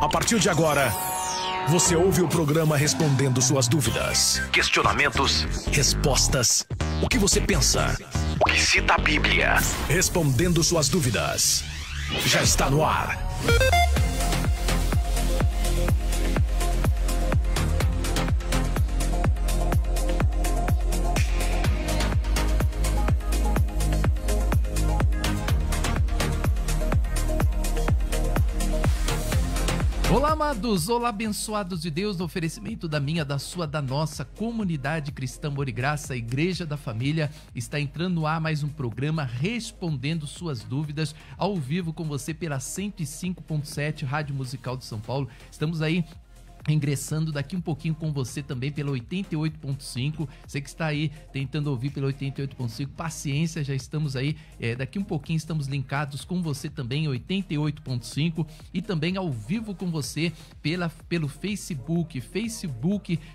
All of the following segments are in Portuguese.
A partir de agora, você ouve o programa respondendo suas dúvidas, questionamentos, respostas, o que você pensa, o que cita a Bíblia. Respondendo suas dúvidas. Já está no ar. Olá, amados, olá, abençoados de Deus, no oferecimento da minha, da sua, da nossa comunidade cristã Amor e Graça, Igreja da Família. Está entrando no ar mais um programa respondendo suas dúvidas, ao vivo com você pela 105.7 Rádio Musical de São Paulo. Estamos aí ingressando daqui um pouquinho com você também pelo 88.5, você que está aí tentando ouvir pelo 88.5, paciência, já estamos aí, daqui um pouquinho estamos linkados com você também, 88.5, e também ao vivo com você pelo Facebook,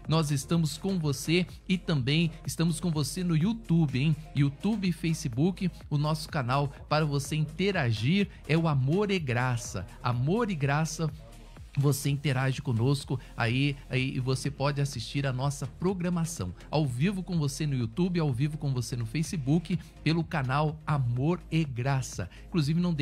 nós estamos com você e também estamos com você no YouTube, hein? YouTube e Facebook, o nosso canal para você interagir é o Amor e Graça, você interage conosco, aí você pode assistir a nossa programação ao vivo com você no YouTube, ao vivo com você no Facebook, pelo canal Amor e Graça. Inclusive não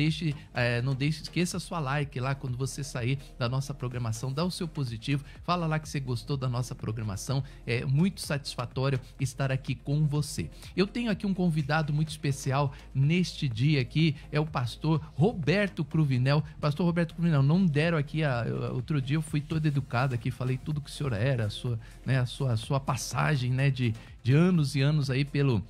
esqueça sua like lá quando você sair da nossa programação, dá o seu positivo, fala lá que você gostou da nossa programação, é muito satisfatório estar aqui com você. Eu tenho aqui um convidado muito especial neste dia aqui, é o pastor Roberto Cruvinel. Pastor Roberto Cruvinel, não deram aqui outro dia eu fui todo educado aqui, falei tudo que o senhor era, a sua passagem, né, de anos e anos aí pelo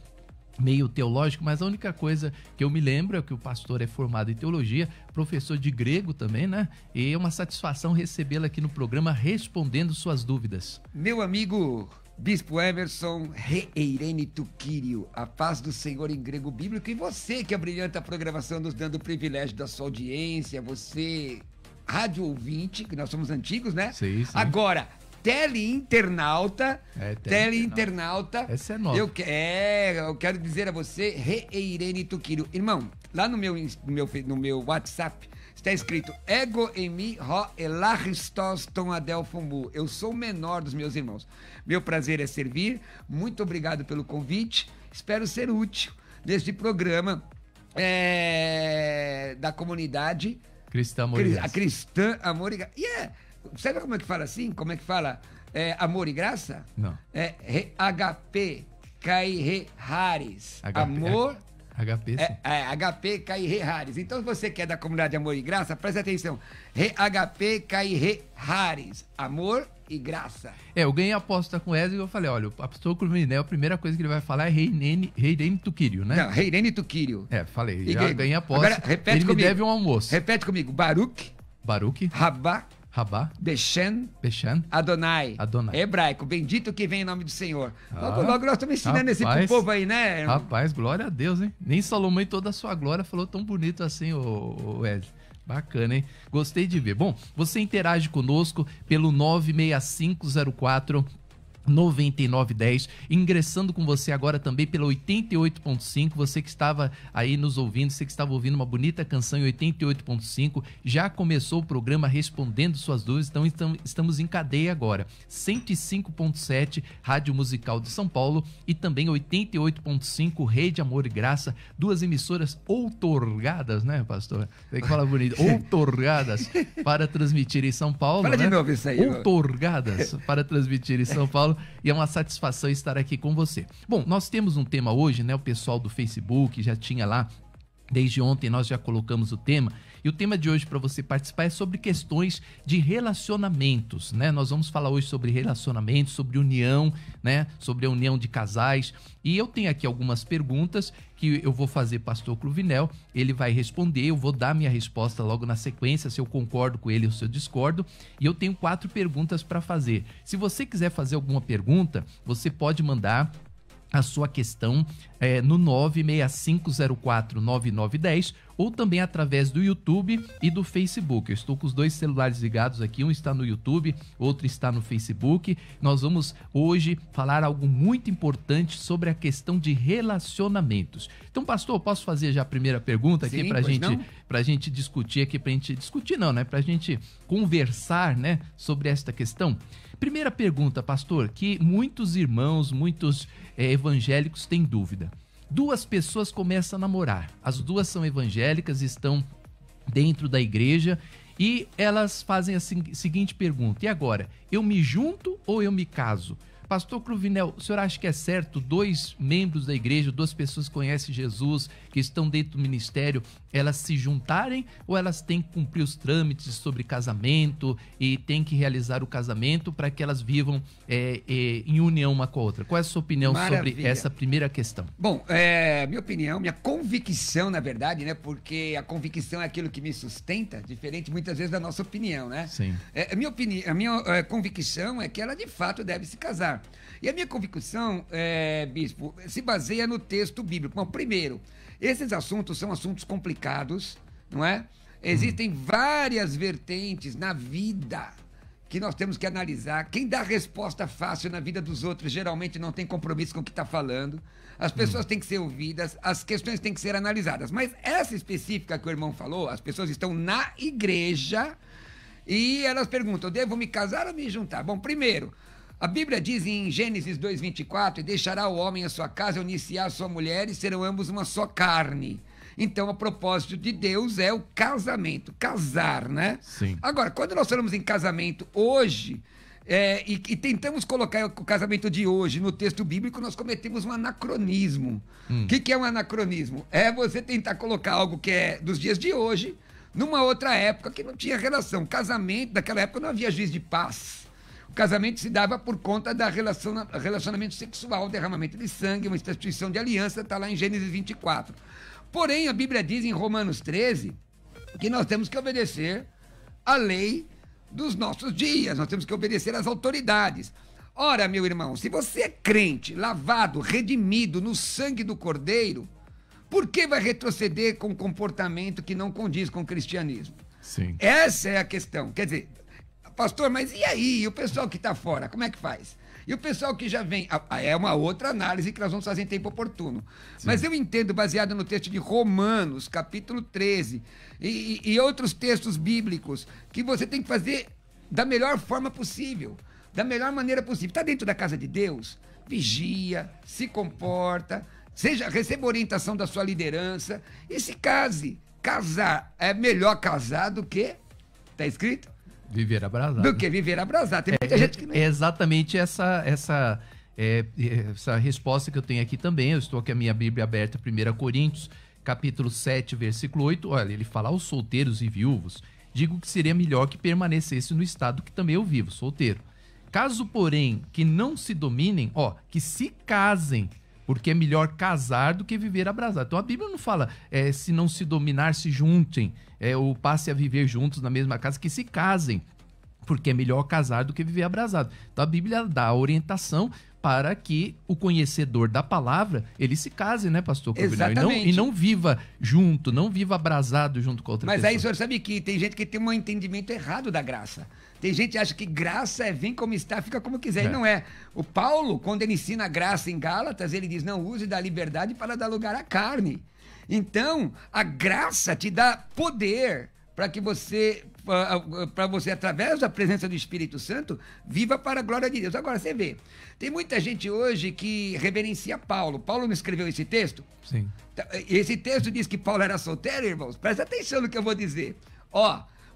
meio teológico, mas a única coisa que eu me lembro é que o pastor é formado em teologia, professor de grego também, né? E é uma satisfação recebê-lo aqui no programa respondendo suas dúvidas. Meu amigo Bispo Emerson Reirene Tuquírio, a paz do Senhor em grego bíblico, e você que abrilhanta a programação nos dando o privilégio da sua audiência, você rádio ouvinte, que nós somos antigos, né? Sim. Agora, teleinternauta. Teleinternauta. Essa é nova. Eu quero dizer a você, Reirene Tuquírio. Irmão, lá no meu WhatsApp, está escrito Ego emi ho elaristos ton adelfomu. Eu sou o menor dos meus irmãos. Meu prazer é servir. Muito obrigado pelo convite. Espero ser útil neste programa da comunidade Cristã Amor e Graça. A Cristã Amor e Graça. Sabe como é que fala assim? Como é que fala Amor e Graça? Não. HP Caire Haris. Amor... HP, sim. HP Caire Haris. Então, se você quer da comunidade Amor e Graça, preste atenção. HP Caire Haris. Amor e Graça. Eu ganhei a aposta com o Wesley e eu falei, olha, o pastor Cruvinel, a primeira coisa que ele vai falar é Reirene Tuquírio, né? Não, Reirene Tuquírio. Falei, já ganhei a aposta. Agora, repete ele comigo. Me deve um almoço. Repete comigo. Baruch. Rabá. Beshan. Adonai. Hebraico. Bendito que vem em nome do Senhor. Logo nós estamos ensinando esse povo aí, né? Rapaz, glória a Deus, hein? Nem Salomão em toda a sua glória falou tão bonito assim, o Wesley. Bacana, hein? Gostei de ver. Bom, você interage conosco pelo 96504 9910, ingressando com você agora também pela 88.5, você que estava aí nos ouvindo, você que estava ouvindo uma bonita canção em 88.5, já começou o programa respondendo suas dúvidas, então estamos em cadeia agora, 105.7 Rádio Musical de São Paulo e também 88.5 Rede Amor e Graça, duas emissoras outorgadas, né, pastor? Tem que falar bonito, outorgadas para transmitir em São Paulo. Fala de novo isso aí. Outorgadas para transmitir em São Paulo. E é uma satisfação estar aqui com você. Bom, nós temos um tema hoje, né? O pessoal do Facebook já tinha lá, desde ontem nós já colocamos o tema. E o tema de hoje para você participar é sobre questões de relacionamentos, né? Nós vamos falar hoje sobre relacionamentos, sobre união, né? Sobre a união de casais. E eu tenho aqui algumas perguntas que eu vou fazer pastor Cruvinel, ele vai responder, eu vou dar minha resposta logo na sequência, se eu concordo com ele ou se eu discordo. E eu tenho 4 perguntas para fazer. Se você quiser fazer alguma pergunta, você pode mandar a sua questão no 965049910 ou também através do YouTube e do Facebook. Eu estou com os 2 celulares ligados aqui, um está no YouTube, outro está no Facebook. Nós vamos hoje falar algo muito importante sobre a questão de relacionamentos. Então, pastor, posso fazer já a primeira pergunta aqui pra gente discutir aqui, pra gente conversar, né, sobre esta questão? Primeira pergunta, pastor, que muitos irmãos, muitos evangélicos têm dúvida. 2 pessoas começam a namorar, as 2 são evangélicas, estão dentro da igreja e elas fazem a seguinte pergunta: e agora, eu me junto ou eu me caso? Pastor Cruvinel, o senhor acha que é certo 2 membros da igreja, 2 pessoas que conhecem Jesus, que estão dentro do ministério, elas se juntarem ou elas têm que cumprir os trâmites sobre casamento e têm que realizar o casamento para que elas vivam em união uma com a outra? Qual é a sua opinião sobre essa primeira questão? Bom, minha opinião, minha convicção, na verdade, né? Porque a convicção é aquilo que me sustenta, diferente muitas vezes da nossa opinião, né? Sim. A minha convicção é que ela de fato deve se casar. E a minha convicção, bispo, se baseia no texto bíblico. Bom, primeiro, esses assuntos são assuntos complicados, não é? Existem várias vertentes na vida que nós temos que analisar. Quem dá resposta fácil na vida dos outros geralmente não tem compromisso com o que está falando. As pessoas têm que ser ouvidas, as questões têm que ser analisadas. Mas essa específica que o irmão falou, as pessoas estão na igreja e elas perguntam: devo me casar ou me juntar? Bom, primeiro, a Bíblia diz em Gênesis 2:24: e deixará o homem a sua casa, unir-se-á a sua mulher, e serão ambos uma só carne. Então, o propósito de Deus é o casamento, casar, né? Sim. Agora, quando nós falamos em casamento hoje, e tentamos colocar o casamento de hoje no texto bíblico, nós cometemos um anacronismo. O que é um anacronismo? É você tentar colocar algo que é dos dias de hoje, numa outra época que não tinha relação. Casamento, naquela época não havia juiz de paz. O casamento se dava por conta da relacionamento sexual, derramamento de sangue, uma instituição de aliança, está lá em Gênesis 24. Porém, a Bíblia diz em Romanos 13 que nós temos que obedecer à lei dos nossos dias, nós temos que obedecer às autoridades. Ora, meu irmão, se você é crente, lavado, redimido no sangue do Cordeiro, por que vai retroceder com um comportamento que não condiz com o cristianismo? Sim. Essa é a questão. Quer dizer, pastor, mas e aí? E o pessoal que está fora, como é que faz? E o pessoal que já vem... É uma outra análise que nós vamos fazer em tempo oportuno. Sim. Mas eu entendo, baseado no texto de Romanos, capítulo 13, e outros textos bíblicos, que você tem que fazer da melhor forma possível, da melhor maneira possível. Está dentro da casa de Deus? Vigia, se comporta, receba orientação da sua liderança e se case. Casar é melhor casar do que... Está escrito? Viver abrasado. Do que viver abrasado. Tem muita gente que não... É exatamente essa resposta que eu tenho aqui também. Eu estou com a minha Bíblia aberta, 1 Coríntios, capítulo 7, versículo 8. Olha, ele fala: aos solteiros e viúvos, digo que seria melhor que permanecesse no estado que também eu vivo, solteiro. Caso, porém, que não se dominem, que se casem, porque é melhor casar do que viver abrasado. Então a Bíblia não fala se não se dominar, se juntem, ou passe a viver juntos na mesma casa, que se casem, porque é melhor casar do que viver abrasado. Então a Bíblia dá a orientação para que o conhecedor da palavra, ele se case, né, pastor Cruvinel? Exatamente. E não viva junto, não viva abrasado junto com outra pessoa. Mas aí o senhor sabe que tem gente que tem um entendimento errado da graça. Tem gente que acha que graça é vem como está, fica como quiser. E não é. O Paulo, quando ele ensina a graça em Gálatas, ele diz: não use da liberdade para dar lugar à carne. Então, a graça te dá poder para que você, através da presença do Espírito Santo, viva para a glória de Deus. Agora, você vê, tem muita gente hoje que reverencia Paulo. Paulo não escreveu esse texto? Sim. Esse texto diz que Paulo era solteiro, irmãos? Presta atenção no que eu vou dizer.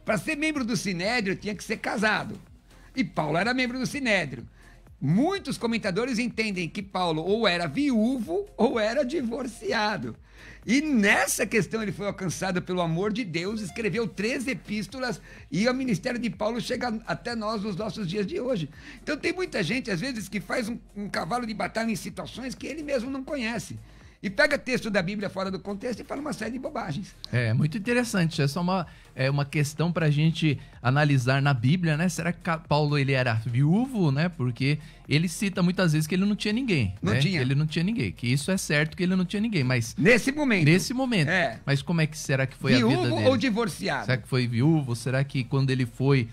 Para ser membro do Sinédrio, tinha que ser casado. E Paulo era membro do Sinédrio. Muitos comentadores entendem que Paulo ou era viúvo ou era divorciado. E nessa questão ele foi alcançado pelo amor de Deus, escreveu 3 epístolas e o ministério de Paulo chega até nós nos nossos dias de hoje. Então tem muita gente, às vezes, que faz um cavalo de batalha em situações que ele mesmo não conhece. E pega texto da Bíblia fora do contexto e fala uma série de bobagens. É muito interessante. Essa é uma questão para a gente analisar na Bíblia, né? Será que Paulo ele era viúvo, né? Porque ele cita muitas vezes que ele não tinha ninguém. Não tinha. Ele não tinha ninguém. Que isso é certo que ele não tinha ninguém, mas... Nesse momento. É. Mas como é que será que foi a vida dele? Viúvo ou divorciado? Será que foi viúvo? Será que quando ele foi...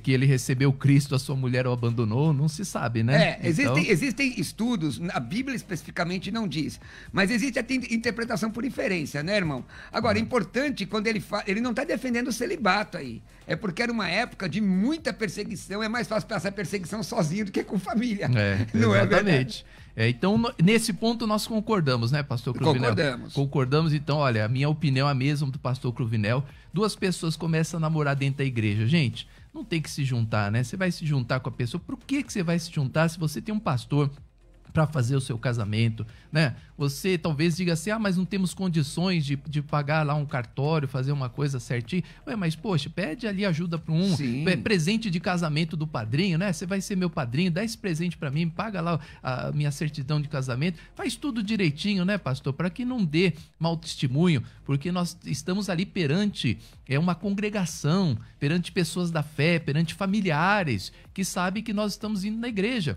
que ele recebeu Cristo, a sua mulher o abandonou, não se sabe, né? Existem estudos, a Bíblia especificamente não diz, mas existe a interpretação por inferência, né, irmão? Agora, é importante, quando ele fala, ele não está defendendo o celibato aí, é porque era uma época de muita perseguição, é mais fácil passar perseguição sozinho do que com família. Não exatamente. Então, nesse ponto nós concordamos, né, pastor Cruvinel? Concordamos, então, olha, a minha opinião é a mesma do pastor Cruvinel. Duas pessoas começam a namorar dentro da igreja. Gente, não tem que se juntar, né? Você vai se juntar com a pessoa. Por que você vai se juntar se você tem um pastor para fazer o seu casamento, né? Você talvez diga assim, mas não temos condições de pagar lá um cartório, fazer uma coisa certinho. Ué, mas poxa, pede ali ajuda para presente de casamento do padrinho, né? Você vai ser meu padrinho, dá esse presente para mim, paga lá a minha certidão de casamento, faz tudo direitinho, né, pastor? Para que não dê mau testemunho, porque nós estamos ali perante uma congregação, perante pessoas da fé, perante familiares que sabem que nós estamos indo na igreja.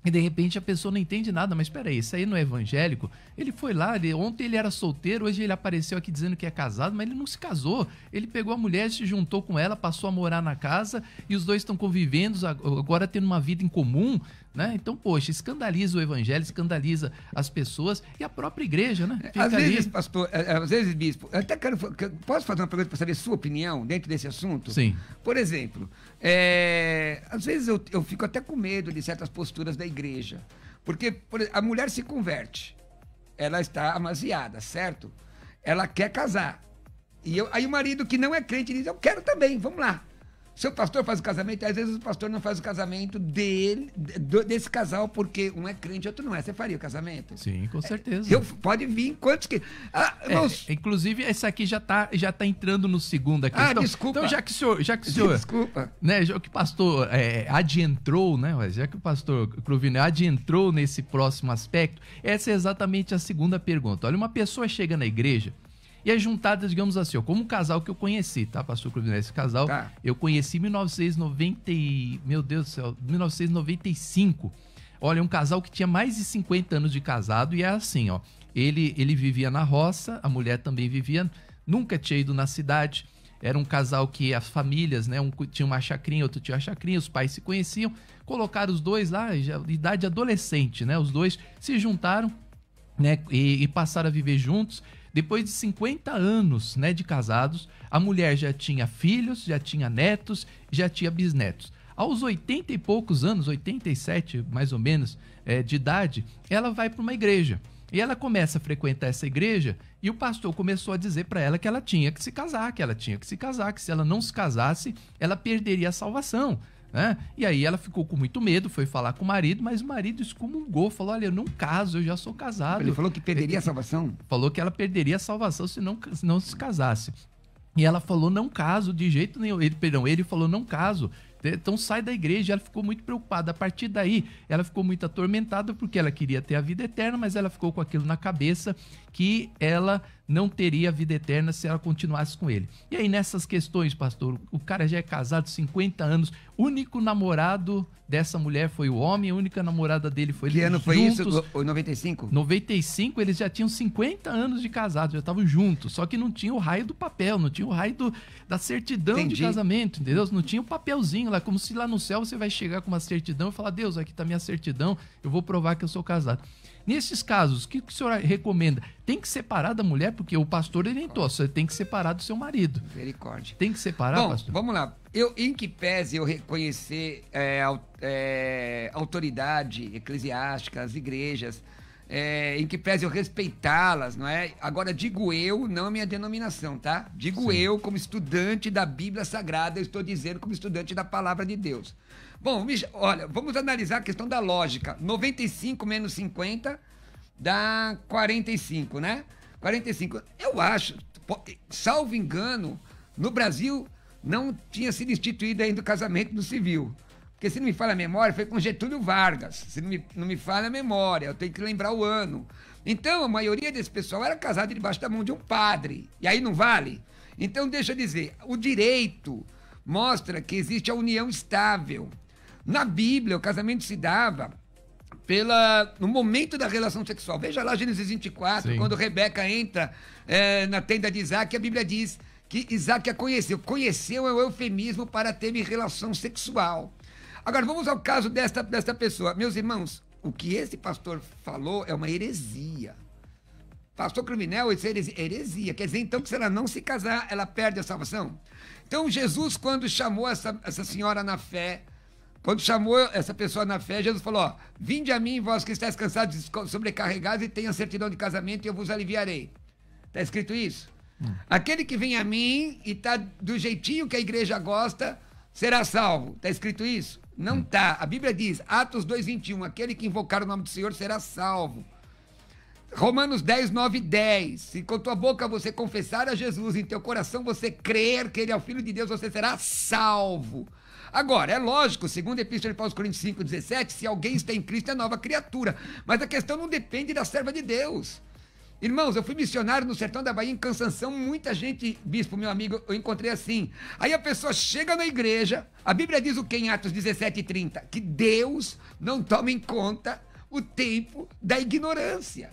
E de repente a pessoa não entende nada, mas peraí, isso aí não é evangélico? Ele foi lá, ontem ele era solteiro, hoje ele apareceu aqui dizendo que é casado, mas ele não se casou. Ele pegou a mulher, se juntou com ela, passou a morar na casa e os dois estão convivendo, agora tendo uma vida em comum, né? Então, poxa, escandaliza o evangelho, escandaliza as pessoas e a própria igreja, né? Às vezes, pastor, às vezes, bispo, eu até posso fazer uma pergunta para saber sua opinião dentro desse assunto? Sim. Por exemplo, às vezes eu fico até com medo de certas posturas da igreja, porque a mulher se converte, ela está amaziada, certo? Ela quer casar. Aí o marido que não é crente diz, eu quero também, vamos lá. Seu pastor faz o casamento, às vezes o pastor não faz o casamento desse casal, porque um é crente e outro não é. Você faria o casamento? Sim, com certeza. Pode vir quantos que... Inclusive, esse aqui já tá entrando no segundo questão. Desculpa. Então, já que o senhor... Desculpa. Né, já que o pastor adentrou, né? Já que o pastor Cruvinel adentrou nesse próximo aspecto, essa é exatamente a segunda pergunta. Olha, uma pessoa chega na igreja e é juntada, digamos assim, como um casal que eu conheci, tá, pastor Cruvinel? Esse casal eu conheci em 1995. Olha, um casal que tinha mais de 50 anos de casado e é assim, ó. Ele vivia na roça, a mulher também vivia, nunca tinha ido na cidade. Era um casal que as famílias, né? Um tinha uma chacrinha, outro tinha uma chacrinha, os pais se conheciam, colocaram os dois lá, já, idade adolescente, né? Os dois se juntaram, né? E passaram a viver juntos. Depois de 50 anos, né, de casados, a mulher já tinha filhos, já tinha netos, já tinha bisnetos. Aos 80 e poucos anos, 87 mais ou menos, de idade, ela vai para uma igreja. E ela começa a frequentar essa igreja e o pastor começou a dizer para ela que ela tinha que se casar, que se ela não se casasse, ela perderia a salvação. Né? E aí ela ficou com muito medo, foi falar com o marido, mas o marido excomungou, falou, olha, eu não caso, eu já sou casado. Ele falou que perderia a salvação? Falou que ela perderia a salvação se não se casasse. E ela falou, não caso, de jeito nenhum. Ele falou, não caso. Então sai da igreja. Ela ficou muito preocupada. A partir daí, ela ficou muito atormentada porque ela queria ter a vida eterna, mas ela ficou com aquilo na cabeça que ela não teria a vida eterna se ela continuasse com ele. E aí nessas questões, pastor, o cara já é casado 50 anos, único namorado dessa mulher foi o homem, a única namorada dele foi ele. Que ano foi isso? 95? 95, eles já tinham 50 anos de casado, já estavam juntos, só que não tinha o raio do papel, não tinha o raio da certidão de casamento, entendeu? Não tinha o papelzinho lá, como se lá no céu você vai chegar com uma certidão e falar, Deus, aqui está minha certidão, eu vou provar que eu sou casado. Nesses casos, o que o senhor recomenda? Tem que separar da mulher, porque o pastor orientou, você tem que separar do seu marido. Misericórdia. Tem que separar, pastor? Vamos lá. Em que pese eu reconhecer autoridade eclesiástica, as igrejas, em que pese eu respeitá-las, não é? Agora, digo eu, não a minha denominação, tá? Digo eu, como estudante da Bíblia Sagrada, eu estou dizendo como estudante da Palavra de Deus. Bom, olha, vamos analisar a questão da lógica. 95 menos 50 dá 45, né? 45. Eu acho, salvo engano, no Brasil não tinha sido instituído ainda o casamento no civil. Porque se não me falha a memória, foi com Getúlio Vargas. Se não me falha a memória, eu tenho que lembrar o ano. Então, a maioria desse pessoal era casado debaixo da mão de um padre. E aí não vale? Então, deixa eu dizer, o direito mostra que existe a união estável. Na Bíblia, o casamento se dava no momento da relação sexual. Veja lá Gênesis 24, quando Rebeca entra na tenda de Isaac, a Bíblia diz que Isaac a conheceu. Conheceu é o eufemismo para ter relação sexual. Agora, vamos ao caso desta pessoa. Meus irmãos, o que esse pastor falou é uma heresia. Pastor Cruvinel, isso é heresia. Quer dizer, então, que se ela não se casar, ela perde a salvação? Então, Jesus, quando chamou essa senhora na fé, quando chamou essa pessoa na fé, Jesus falou, ó, vinde a mim, vós que estáis cansados e sobrecarregados, e tenham certidão de casamento, e eu vos aliviarei. Está escrito isso? Aquele que vem a mim e está do jeitinho que a igreja gosta, será salvo. Está escrito isso? Não está. A Bíblia diz, Atos 2:21, aquele que invocar o nome do Senhor será salvo. Romanos 10, 9 e 10. Se com tua boca você confessar a Jesus, em teu coração você crer que ele é o Filho de Deus, você será salvo. Agora, é lógico, segundo a Epístola de Paulo aos Coríntios 5:17, se alguém está em Cristo é nova criatura. Mas a questão não depende da serva de Deus. Irmãos, eu fui missionário no sertão da Bahia, em Cansanção, muita gente, bispo, meu amigo, eu encontrei assim. Aí a pessoa chega na igreja, a Bíblia diz o que em Atos 17:30? Que Deus não toma em conta o tempo da ignorância.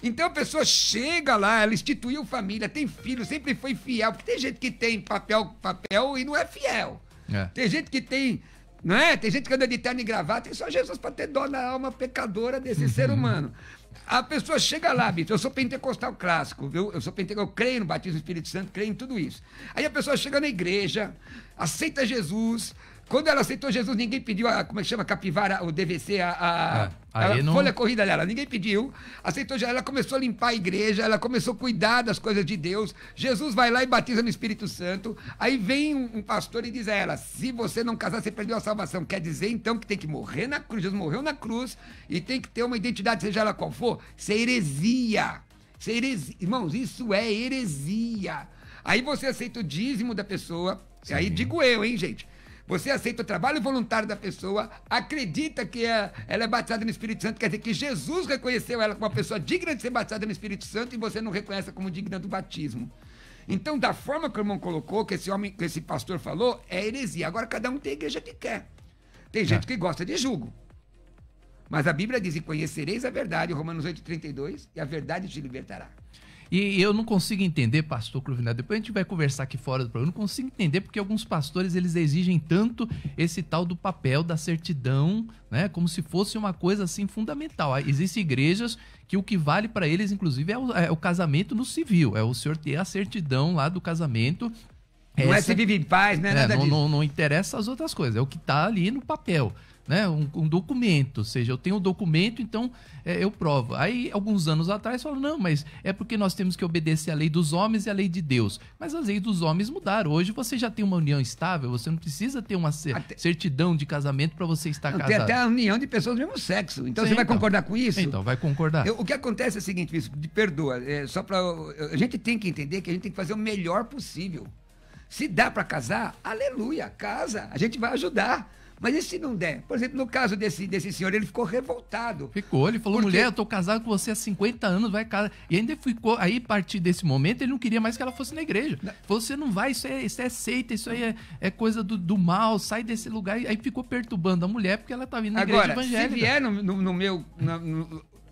Então a pessoa chega lá, ela instituiu família, tem filho, sempre foi fiel, porque tem gente que tem papel e não é fiel. Tem gente que tem, não é? Tem gente que anda de terno e gravata, e só Jesus para ter dó na alma pecadora desse ser humano. A pessoa chega lá, bicho, eu sou pentecostal clássico, viu? Eu creio no batismo do Espírito Santo, creio em tudo isso. Aí a pessoa chega na igreja, aceita Jesus. Quando ela aceitou Jesus, ninguém pediu como é que chama, capivara, o DVC, a folha corrida dela, ninguém pediu. Aceitou, ela começou a limpar a igreja, ela começou a cuidar das coisas de Deus. Jesus vai lá e batiza no Espírito Santo. Aí vem um pastor e diz a ela, se você não casar, você perdeu a salvação. Quer dizer, então, que tem que morrer na cruz. Jesus morreu na cruz e tem que ter uma identidade, seja ela qual for. Isso é heresia. Isso é heresia. Irmãos, isso é heresia. Aí você aceita o dízimo da pessoa. Sim. Aí digo eu, hein, gente? Você aceita o trabalho voluntário da pessoa, acredita que ela é batizada no Espírito Santo, quer dizer que Jesus reconheceu ela como uma pessoa digna de ser batizada no Espírito Santo e você não reconhece como digna do batismo. Então, da forma que o irmão colocou, que esse pastor falou, é heresia. Agora, cada um tem a igreja que quer. Tem gente que gosta de jugo. Mas a Bíblia diz, e conhecereis a verdade, Romanos 8:32, e a verdade te libertará. E eu não consigo entender, pastor Cruvinel, depois a gente vai conversar aqui fora do programa, eu não consigo entender porque alguns pastores, eles exigem tanto esse tal do papel da certidão, né, como se fosse uma coisa assim fundamental. Existem igrejas que o que vale para eles, inclusive, é o casamento no civil, é o senhor ter a certidão lá do casamento. Não é se vive em paz, né? Nada disso. Não interessa as outras coisas, é o que está ali no papel. Né, um documento, ou seja, eu tenho um documento, então eu provo. Aí, alguns anos atrás, falaram, não, mas é porque nós temos que obedecer a lei dos homens e a lei de Deus. Mas as leis dos homens mudaram. Hoje você já tem uma união estável, você não precisa ter uma certidão de casamento para você estar casado. Tem até a união de pessoas do mesmo sexo. Então você vai concordar com isso? Então, vai concordar. O que acontece é o seguinte, bispo, perdoa, a gente tem que entender que a gente tem que fazer o melhor possível. Se dá para casar, aleluia, casa, a gente vai ajudar. Mas e se não der? Por exemplo, no caso desse senhor, ele ficou revoltado. Ele falou, mulher, eu tô casado com você há 50 anos, vai casar. E ainda ficou, aí a partir desse momento, ele não queria mais que ela fosse na igreja. Falou, você não vai, isso é seita, isso aí é coisa do mal, sai desse lugar. Aí ficou perturbando a mulher, porque ela tá vindo na igreja evangélica. Se vier no meu...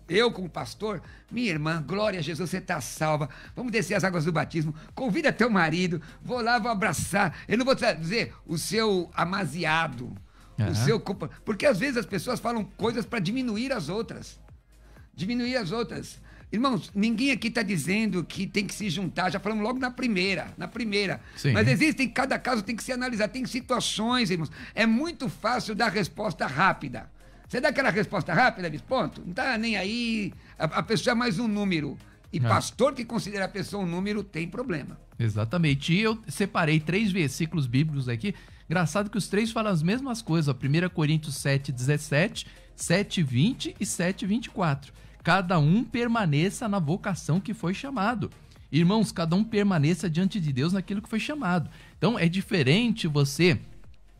eu, como pastor, minha irmã, glória a Jesus, você está salva. Vamos descer as águas do batismo. Convida teu marido, vou lá, vou abraçar. Eu não vou dizer o seu amaziado. Porque às vezes as pessoas falam coisas para diminuir as outras. Irmãos, ninguém aqui está dizendo que tem que se juntar, já falamos logo na primeira. Sim. Mas existem, cada caso tem que se analisar, tem situações, irmãos. É muito fácil dar resposta rápida. Você dá aquela resposta rápida, ponto, não está nem aí, a pessoa é mais um número. E pastor que considera a pessoa um número tem problema. Exatamente. E eu separei 3 versículos bíblicos aqui. Engraçado que os 3 falam as mesmas coisas. 1 Coríntios 7:17, 7:20 e 7:24. Cada um permaneça na vocação que foi chamado. Irmãos, cada um permaneça diante de Deus naquilo que foi chamado. Então, é diferente você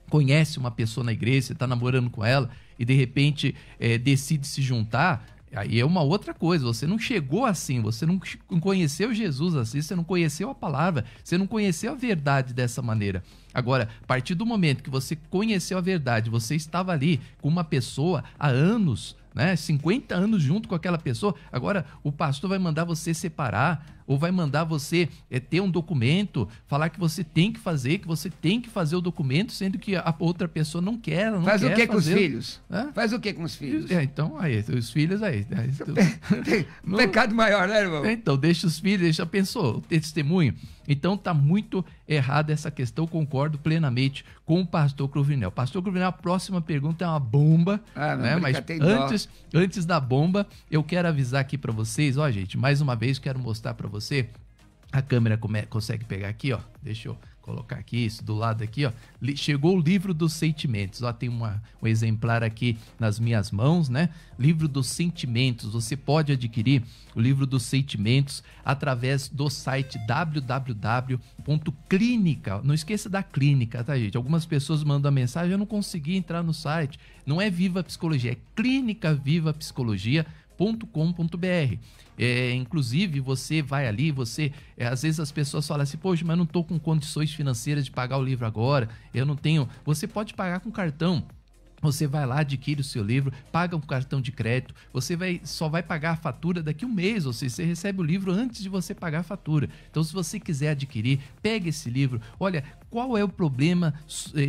conhece uma pessoa na igreja, você está namorando com ela e de repente decide se juntar, aí é uma outra coisa. Você não chegou assim, você não conheceu Jesus assim, você não conheceu a palavra, você não conheceu a verdade dessa maneira. Agora, a partir do momento que você conheceu a verdade, você estava ali com uma pessoa há anos, né, 50 anos junto com aquela pessoa, agora o pastor vai mandar você separar, ou vai mandar você ter um documento, falar que você tem que fazer o documento, sendo que a outra pessoa não quer, ela não Faz quer o que fazer. com os filhos? Hã? Faz o que com os filhos? Então, aí, os filhos aí. Um pecado maior, né, irmão? Então, deixa os filhos, já pensou, o testemunho? Então, tá muito errada essa questão, concordo plenamente com o pastor Cruvinel. Pastor Cruvinel, a próxima pergunta é uma bomba, né? Mas antes da bomba, eu quero avisar aqui para vocês, ó, gente, mais uma vez quero mostrar para você, a câmera consegue pegar aqui, ó, deixa eu colocar aqui, isso do lado aqui, ó, chegou o livro dos sentimentos, ó, tem um exemplar aqui nas minhas mãos, né, livro dos sentimentos. Você pode adquirir o livro dos sentimentos através do site www.clinica, não esqueça da clínica, tá, gente? Algumas pessoas mandam a mensagem, eu não consegui entrar no site, não é Viva Psicologia, é clinicavivapsicologia.com.br. Inclusive, você vai ali, às vezes as pessoas falam assim, poxa, mas eu não estou com condições financeiras de pagar o livro agora, eu não tenho. Você pode pagar com cartão. Você vai lá, adquire o seu livro, paga um cartão de crédito, você só vai pagar a fatura daqui a um mês, ou seja, você recebe o livro antes de você pagar a fatura. Então, se você quiser adquirir, pegue esse livro. Olha, qual é o problema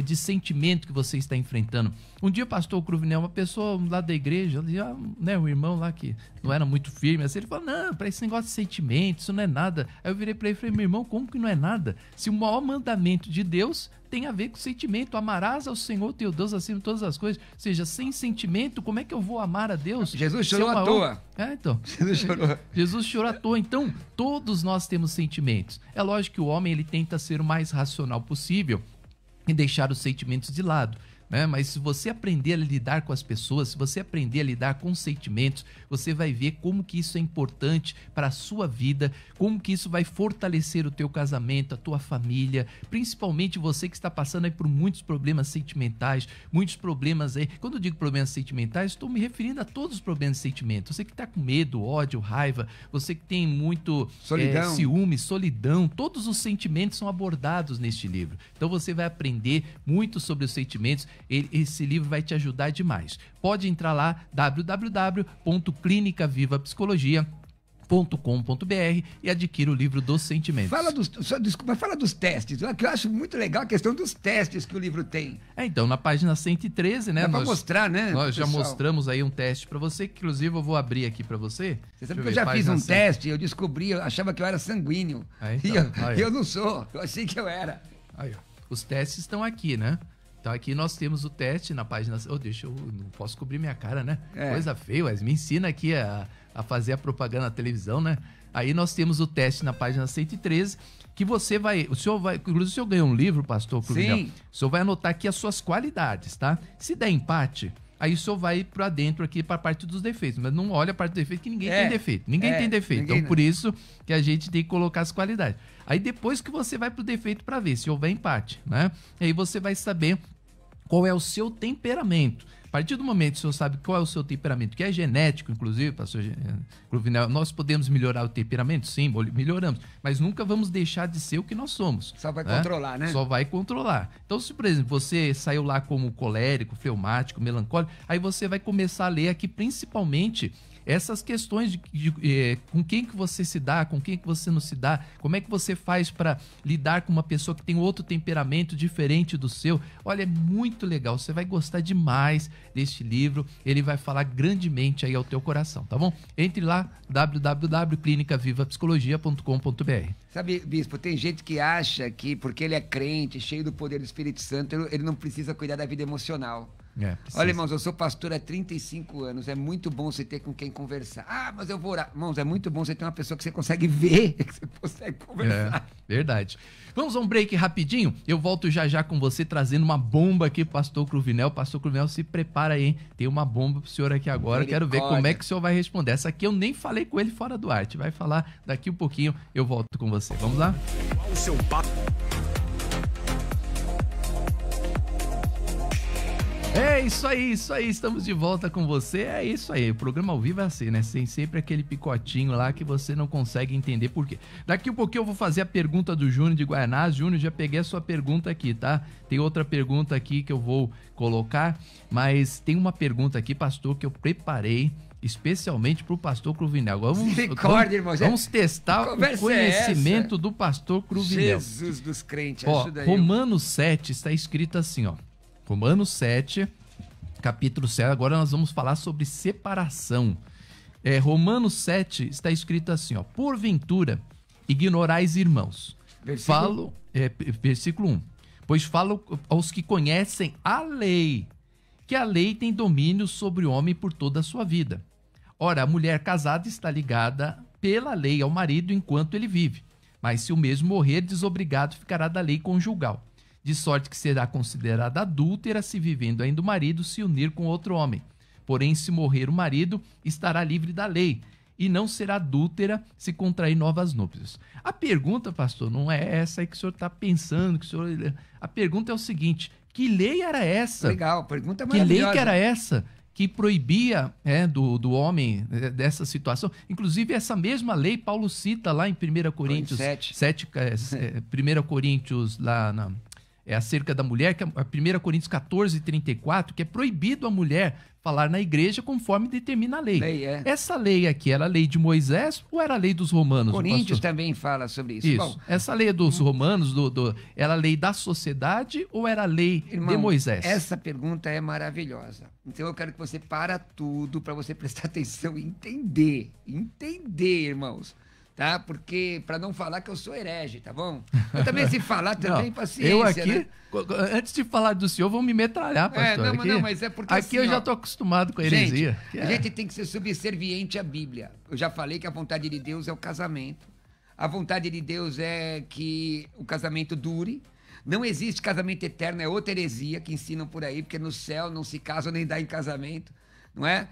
de sentimento que você está enfrentando? Um dia, pastor Cruvinel, uma pessoa lá da igreja, né, um irmão lá que não era muito firme, assim, ele falou, não, para esse negócio de sentimento, isso não é nada. Aí eu virei para ele e falei, meu irmão, como que não é nada? Se o maior mandamento de Deus tem a ver com sentimento, amarás ao Senhor teu Deus acima de todas as coisas, ou seja, sem sentimento, como é que eu vou amar a Deus? Jesus chorou à toa. Então, Jesus chorou à toa. Então, todos nós temos sentimentos. É lógico que o homem, ele tenta ser o mais racional possível e deixar os sentimentos de lado, né? Mas se você aprender a lidar com as pessoas, se você aprender a lidar com os sentimentos, você vai ver como que isso é importante para a sua vida, como que isso vai fortalecer o teu casamento, a tua família, principalmente você que está passando aí por muitos problemas sentimentais, muitos problemas aí. Quando eu digo problemas sentimentais, estou me referindo a todos os problemas de sentimento. Você que está com medo, ódio, raiva, você que tem muito ciúme, solidão, todos os sentimentos são abordados neste livro. Então você vai aprender muito sobre os sentimentos. Esse livro vai te ajudar demais. Pode entrar lá, www.clinicavivapsicologia.com.br e adquira o livro dos sentimentos. Fala dos testes, que eu acho muito legal a questão dos testes que o livro tem. Então, na página 113, né? Pra mostrar, né? Nós já mostramos aí um teste para você, que inclusive eu vou abrir aqui para você. Você sabe que eu já fiz um teste, eu descobri, eu achava que eu era sanguíneo. Então, e eu não sou, eu achei que eu era. Aí, ó. Os testes estão aqui, né? Então aqui nós temos o teste na página... não posso cobrir minha cara, né? Coisa feia, mas me ensina aqui a fazer a propaganda na televisão, né? Aí nós temos o teste na página 113, que você vai... Inclusive, o senhor ganhou um livro, pastor Cruvinel. Sim. O senhor vai anotar aqui as suas qualidades, tá? Se der empate, aí o senhor vai para dentro aqui para a parte dos defeitos. Mas não olha a parte dos defeitos, que ninguém tem defeito. Ninguém tem defeito. Então, por isso que a gente tem que colocar as qualidades. Aí depois que você vai pro defeito para ver se houver empate, né? E aí você vai saber qual é o seu temperamento. A partir do momento que o senhor sabe qual é o seu temperamento, que é genético, inclusive, pastor Cruvinel, nós podemos melhorar o temperamento? Sim, melhoramos. Mas nunca vamos deixar de ser o que nós somos. Só vai controlar, né? Só vai controlar. Então, se, por exemplo, você saiu lá como colérico, fleumático, melancólico, aí você vai começar a ler aqui principalmente essas questões com quem que você se dá, com quem que você não se dá, como é que você faz para lidar com uma pessoa que tem outro temperamento diferente do seu. Olha, é muito legal, você vai gostar demais deste livro, ele vai falar grandemente aí ao teu coração, tá bom? Entre lá, www.clinicavivapsicologia.com.br. Sabe, bispo, tem gente que acha que porque ele é crente, cheio do poder do Espírito Santo, ele não precisa cuidar da vida emocional. Olha, irmãos, eu sou pastor há 35 anos, é muito bom você ter com quem conversar. Ah, mas eu vou orar. Irmãos, é muito bom você ter uma pessoa que você consegue ver, que você consegue conversar. Verdade. Vamos a um break rapidinho, eu volto já já com você, trazendo uma bomba aqui pro pastor Cruvinel. Pastor Cruvinel, se prepara aí, hein? Tem uma bomba pro senhor aqui agora, quero ver como é que o senhor vai responder. Essa aqui eu nem falei com ele fora do ar, vai falar daqui um pouquinho, eu volto com você. Vamos lá? O seu papo. É isso aí, estamos de volta com você, é isso aí, o programa ao vivo é assim, né, tem sempre aquele picotinho lá que você não consegue entender por quê. Daqui a pouquinho eu vou fazer a pergunta do Júnior de Guaianás. Júnior, já peguei a sua pergunta aqui, tá? Tem outra pergunta aqui que eu vou colocar, mas tem uma pergunta aqui, pastor, que eu preparei especialmente para o pastor Cruvinel. Vamos testar o conhecimento do pastor Cruvinel. Jesus dos crentes, ajuda aí. Romanos 7 está escrito assim, ó. Romanos 7, capítulo 7, agora nós vamos falar sobre separação. Romanos 7 está escrito assim, ó. Porventura, ignorais, irmãos. Versículo 1. Pois falo aos que conhecem a lei, que a lei tem domínio sobre o homem por toda a sua vida. Ora, a mulher casada está ligada pela lei ao marido enquanto ele vive, mas se o mesmo morrer, desobrigado ficará da lei conjugal, de sorte que será considerada adúltera se vivendo ainda o marido se unir com outro homem. Porém, se morrer o marido, estará livre da lei, e não será adúltera se contrair novas núpcias. A pergunta, pastor, não é essa aí que o senhor está pensando. A pergunta é o seguinte: que lei era essa? Legal, pergunta maravilhosa. Que lei que era essa que proibia do homem dessa situação? Inclusive, essa mesma lei, Paulo cita lá em 1 Coríntios 1 Coríntios, lá acerca da mulher, que é 1 Coríntios 14, 34, que é proibido a mulher falar na igreja conforme determina a lei. Essa lei aqui era a lei de Moisés ou era a lei dos romanos? Coríntios também fala sobre isso. Isso. Bom, essa lei dos romanos, era a lei da sociedade ou era a lei de Moisés? Essa pergunta é maravilhosa. Então eu quero que você para tudo para você prestar atenção e entender. Entender, irmãos. Tá? Porque, para não falar que eu sou herege, tá bom? Eu também, se falar, também, paciência, eu aqui, né? Antes de falar do senhor, vão me metralhar, pastor. Mas é porque aqui assim, eu já tô acostumado com a heresia. A gente tem que ser subserviente à Bíblia. Eu já falei que a vontade de Deus é o casamento. A vontade de Deus é que o casamento dure. Não existe casamento eterno, é outra heresia que ensinam por aí, porque no céu não se casa nem dá em casamento, não é?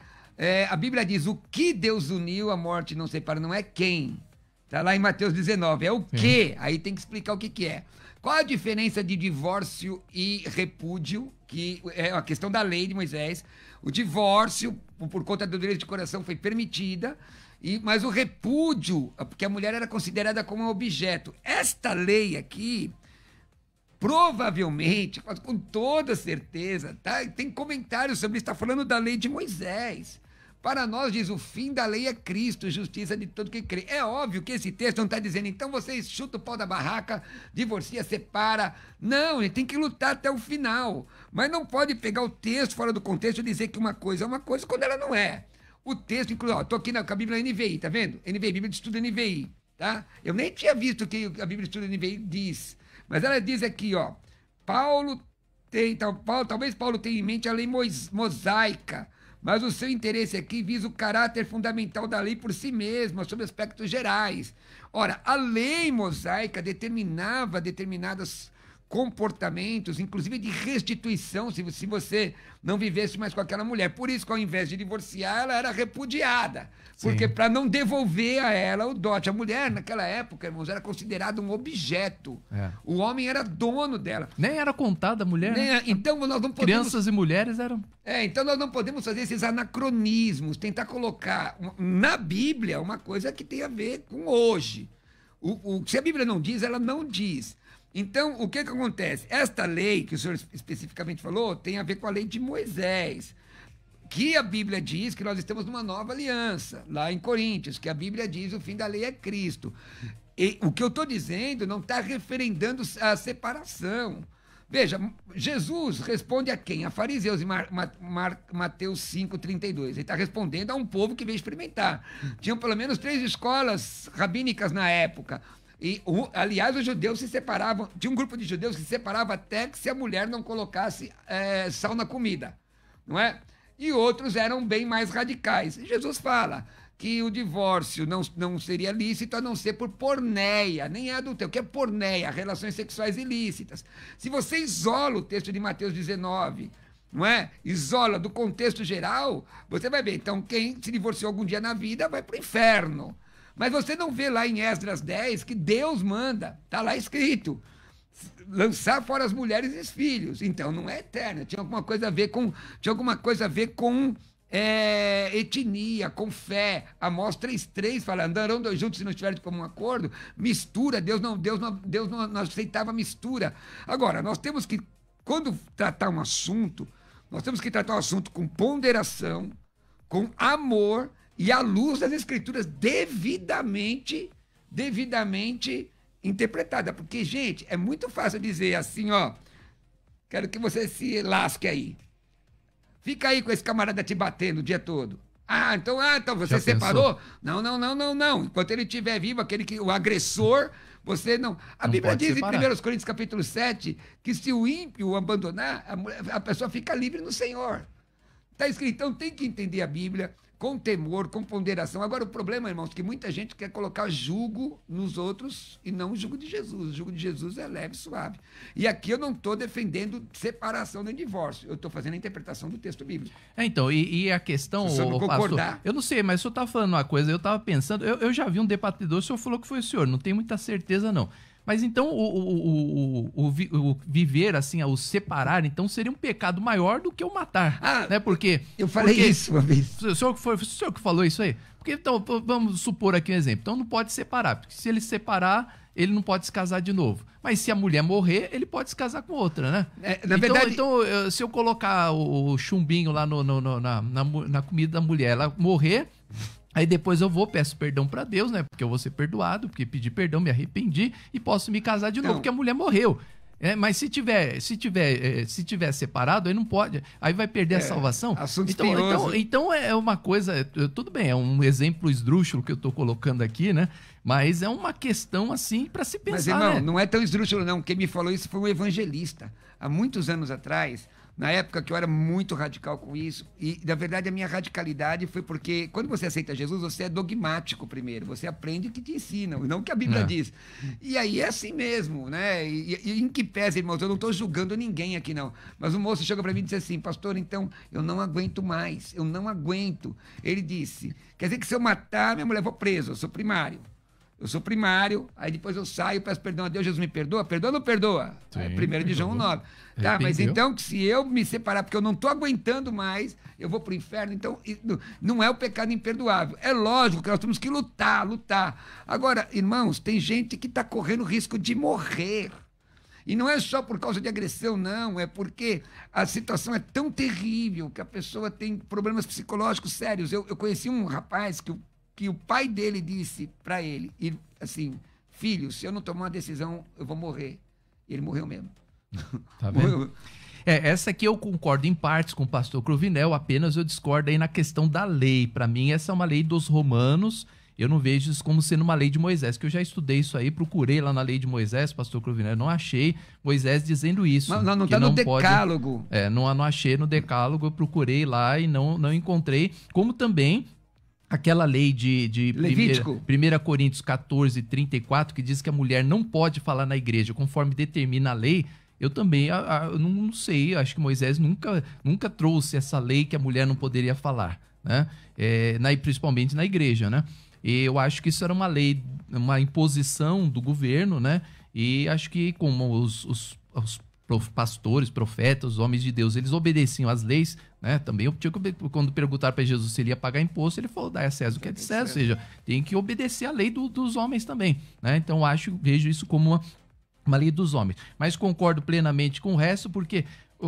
A Bíblia diz: o que Deus uniu, a morte não separa, não é quem. Está lá em Mateus 19. É o quê? Aí tem que explicar o que é. Qual a diferença de divórcio e repúdio, que é a questão da lei de Moisés? O divórcio, por conta do direito de coração, foi permitida, mas o repúdio, porque a mulher era considerada como um objeto. Esta lei aqui, provavelmente, com toda certeza, tá? Tem comentários sobre isso, está falando da lei de Moisés. Para nós, diz, o fim da lei é Cristo, justiça de todo que crê. É óbvio que esse texto não está dizendo, então vocês chutam o pau da barraca, divorcia, separa. Não, a gente tem que lutar até o final. Mas não pode pegar o texto fora do contexto e dizer que uma coisa é uma coisa quando ela não é. O texto, inclusive, estou aqui com a Bíblia NVI, tá vendo? NVI, Bíblia de Estudo NVI, tá? Eu nem tinha visto o que a Bíblia de Estudo NVI diz. Mas ela diz aqui, ó, talvez Paulo tenha em mente a lei mosaica, mas o seu interesse aqui visa o caráter fundamental da lei por si mesma, sobre aspectos gerais. Ora, a lei mosaica determinava determinados comportamentos, inclusive de restituição, se você não vivesse mais com aquela mulher. Por isso que, ao invés de divorciar, ela era repudiada. Porque para não devolver a ela o dote. A mulher, naquela época, irmãos, era considerada um objeto. O homem era dono dela. Nem era contada a mulher. Né? Então, nós não podemos... Crianças e mulheres eram... então nós não podemos fazer esses anacronismos, tentar colocar na Bíblia uma coisa que tem a ver com hoje. Se a Bíblia não diz, ela não diz. Então, o que acontece? Esta lei, que o senhor especificamente falou, tem a ver com a lei de Moisés, que a Bíblia diz que nós estamos numa nova aliança, lá em Coríntios, que a Bíblia diz que o fim da lei é Cristo. E o que eu estou dizendo não está referendando a separação. Veja, Jesus responde a quem? A fariseus, em Mateus 5,32. Ele está respondendo a um povo que veio experimentar. Tinham pelo menos 3 escolas rabínicas na época. E, aliás, os judeus se separavam, tinha um grupo de judeus que se separava até que se a mulher não colocasse sal na comida, não é? E outros eram bem mais radicais. E Jesus fala que o divórcio não seria lícito a não ser por porneia, nem é adultério. O que é porneia? Relações sexuais ilícitas. Se você isola o texto de Mateus 19, não é? Isola do contexto geral, você vai ver. Então, quem se divorciou algum dia na vida vai para o inferno. Mas você não vê lá em Esdras 10 que Deus manda, está lá escrito. lançar fora as mulheres e os filhos. Então não é eterna. Tinha alguma coisa a ver com etnia, com fé. Amós 3:3 fala: andarão dois juntos se não estiverem de comum acordo. Mistura. Deus não aceitava mistura. Agora, nós temos que, quando tratar um assunto, nós temos que tratar o assunto com ponderação, com amor e à luz das Escrituras devidamente interpretada. Porque, gente, é muito fácil dizer assim, ó, quero que você se lasque aí. Fica aí com esse camarada te batendo o dia todo. Então você separou? Não. Enquanto ele estiver vivo, o agressor, você não... A Bíblia diz separar. Em 1 Coríntios capítulo 7, que se o ímpio o abandonar, a pessoa fica livre no Senhor. Está escrito, então tem que entender a Bíblia com temor, com ponderação. Agora, o problema, irmãos, é que muita gente quer colocar jugo nos outros e não o jugo de Jesus. O jugo de Jesus é leve e suave. E aqui eu não estou defendendo separação nem divórcio. Eu estou fazendo a interpretação do texto bíblico. Então, e a questão, pastor, eu não sei, mas o senhor está falando uma coisa, eu estava pensando, eu já vi um debatedor, o senhor falou que foi o senhor, não tenho muita certeza não. Mas então o viver assim, o separar, então seria um pecado maior do que o matar, né? Porque eu falei isso uma vez. O senhor que falou isso aí? Porque então vamos supor aqui um exemplo. Então não pode separar, porque se ele separar, ele não pode se casar de novo. Mas se a mulher morrer, ele pode se casar com outra, né? Então, se eu colocar o chumbinho lá na comida da mulher, ela morrer, aí depois eu peço perdão para Deus, né? Porque eu vou ser perdoado, porque pedi perdão, me arrependi e posso me casar de novo, porque a mulher morreu. Mas se tiver separado, aí não pode, aí vai perder a salvação. Então é uma coisa, tudo bem, é um exemplo esdrúxulo que eu estou colocando aqui, né? Mas é uma questão assim para se pensar. Mas, irmão, né? Não é tão esdrúxulo, não. Quem me falou isso foi um evangelista. Há muitos anos atrás, na época que eu era muito radical com isso, e na verdade a minha radicalidade foi porque quando você aceita Jesus, você é dogmático primeiro, você aprende o que te ensinam, não o que a Bíblia diz. E aí é assim mesmo, né? E em que pese, irmãos, eu não estou julgando ninguém aqui não, mas o moço chegou para mim e disse assim: pastor, então eu não aguento mais, eu não aguento. Ele disse: quer dizer que se eu matar, minha mulher, vou preso, eu sou primário. Aí depois eu saio, peço perdão a Deus, Jesus me perdoa? Perdoa ou não perdoa? Sim, 1 de João 9. Tá, mas então, se eu me separar, porque eu não estou aguentando mais, eu vou para o inferno, então não é o pecado imperdoável. É lógico que nós temos que lutar. Agora, irmãos, tem gente que está correndo risco de morrer. E não é só por causa de agressão, não, é porque a situação é tão terrível que a pessoa tem problemas psicológicos sérios. Eu conheci um rapaz que o pai dele disse para ele, assim: filho, se eu não tomar uma decisão, eu vou morrer. E ele morreu mesmo. Tá vendo? Essa aqui eu concordo em partes com o pastor Cruvinel, apenas eu discordo aí na questão da lei. Para mim, essa é uma lei dos romanos, eu não vejo isso como sendo uma lei de Moisés, que eu já estudei isso aí, procurei lá na lei de Moisés, pastor Cruvinel, não achei Moisés dizendo isso. Mas não está no decálogo. Não achei no decálogo, eu procurei lá e não encontrei, como também aquela lei de 1 Coríntios 14:34, que diz que a mulher não pode falar na igreja, conforme determina a lei. Eu também eu não sei, acho que Moisés nunca trouxe essa lei que a mulher não poderia falar, né? Principalmente na igreja, né? E eu acho que isso era uma lei, uma imposição do governo, né? E acho que como os pastores, profetas, os homens de Deus, eles obedeciam às leis, né? Também quando perguntaram para Jesus se ele ia pagar imposto, ele falou: dai a César o que é de César, ou seja, tem que obedecer à lei dos homens também, né? Então vejo isso como uma lei dos homens. Mas concordo plenamente com o resto, porque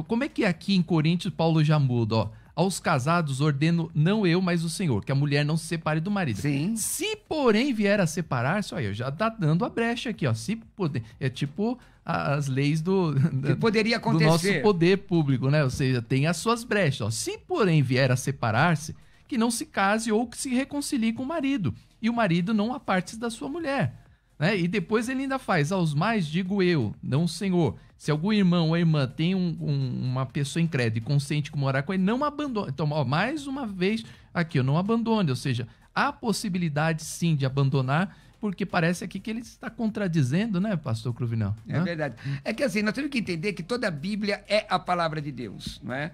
como é que aqui em Coríntios Paulo já muda, ó? Aos casados ordeno, não eu, mas o Senhor, que a mulher não se separe do marido. Sim. Se, porém, vier a separar-se, olha, já tá dando a brecha aqui, ó. Se poder, é tipo as leis que poderia acontecer. Do nosso poder público, né? Ou seja, tem as suas brechas, ó. Se, porém, vier a separar-se, que não se case ou que se reconcilie com o marido, e o marido não aparte-se da sua mulher, né? E depois ele ainda faz: aos mais digo eu, não o Senhor. Se algum irmão ou irmã tem uma pessoa incrédula e consente com morar com ele, não abandone. Então, ó, mais uma vez aqui, eu não abandone. Ou seja, há possibilidade sim de abandonar, porque parece aqui que ele está contradizendo, né, pastor Cruvinel? É verdade. É que assim, nós temos que entender que toda a Bíblia é a palavra de Deus, não é?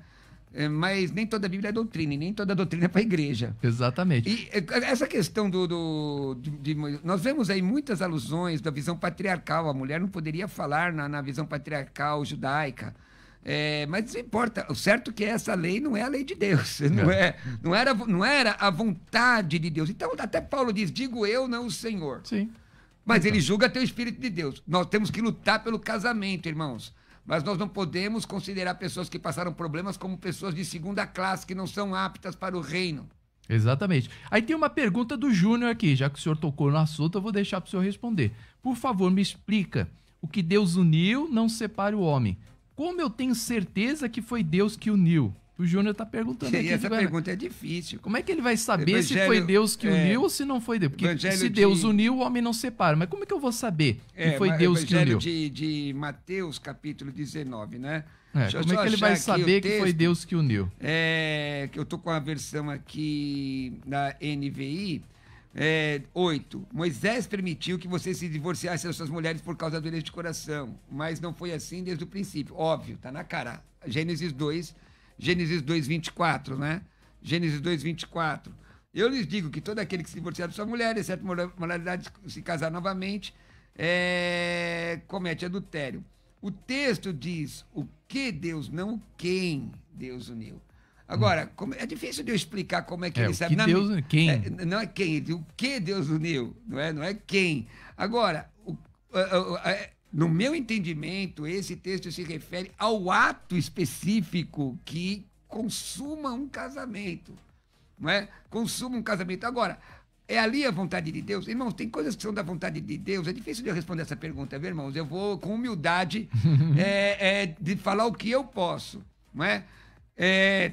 mas nem toda a Bíblia é doutrina, e nem toda doutrina é para a igreja. Exatamente. E essa questão nós vemos aí muitas alusões da visão patriarcal. A mulher não poderia falar na visão patriarcal judaica. Mas não importa. O certo é que essa lei não é a lei de Deus. Não era a vontade de Deus. Então, até Paulo diz, digo eu, não o Senhor. Sim. Mas ele julga até o Espírito de Deus. Nós temos que lutar pelo casamento, irmãos. Mas nós não podemos considerar pessoas que passaram problemas como pessoas de segunda classe, que não são aptas para o reino. Exatamente. Aí tem uma pergunta do Júnior aqui, já que o senhor tocou no assunto, eu vou deixar para o senhor responder. Por favor, me explica. O que Deus uniu, não separe o homem. Como eu tenho certeza que foi Deus que uniu? O Júnior está perguntando aqui. Essa pergunta é difícil. Como é que ele vai saber se foi Deus que uniu ou se não foi Deus? Porque se Deus uniu, o homem não separa. Mas como é que eu vou saber que foi Deus que uniu? De Mateus, capítulo 19, né? Como é que ele vai saber que foi Deus que uniu? Que eu estou com a versão aqui da NVI. 8. Moisés permitiu que você se divorciasse das suas mulheres por causa da dureza de coração, mas não foi assim desde o princípio. Óbvio, tá na cara. Gênesis 2, 24, né? Gênesis 2, 24. Eu lhes digo que todo aquele que se divorciar de sua mulher, exceto moralidade de se casar novamente, comete adultério. O texto diz o que Deus, não o quem Deus uniu. Agora, é difícil de eu explicar como é que ele sabe. Quem? Não é quem, o que Deus uniu, não é quem. Agora, no meu entendimento, esse texto se refere ao ato específico que consuma um casamento, não é? Consuma um casamento. Agora, é ali a vontade de Deus? Irmãos, tem coisas que são da vontade de Deus. É difícil de eu responder essa pergunta, viu, irmãos? Eu vou com humildade de falar o que eu posso, não é?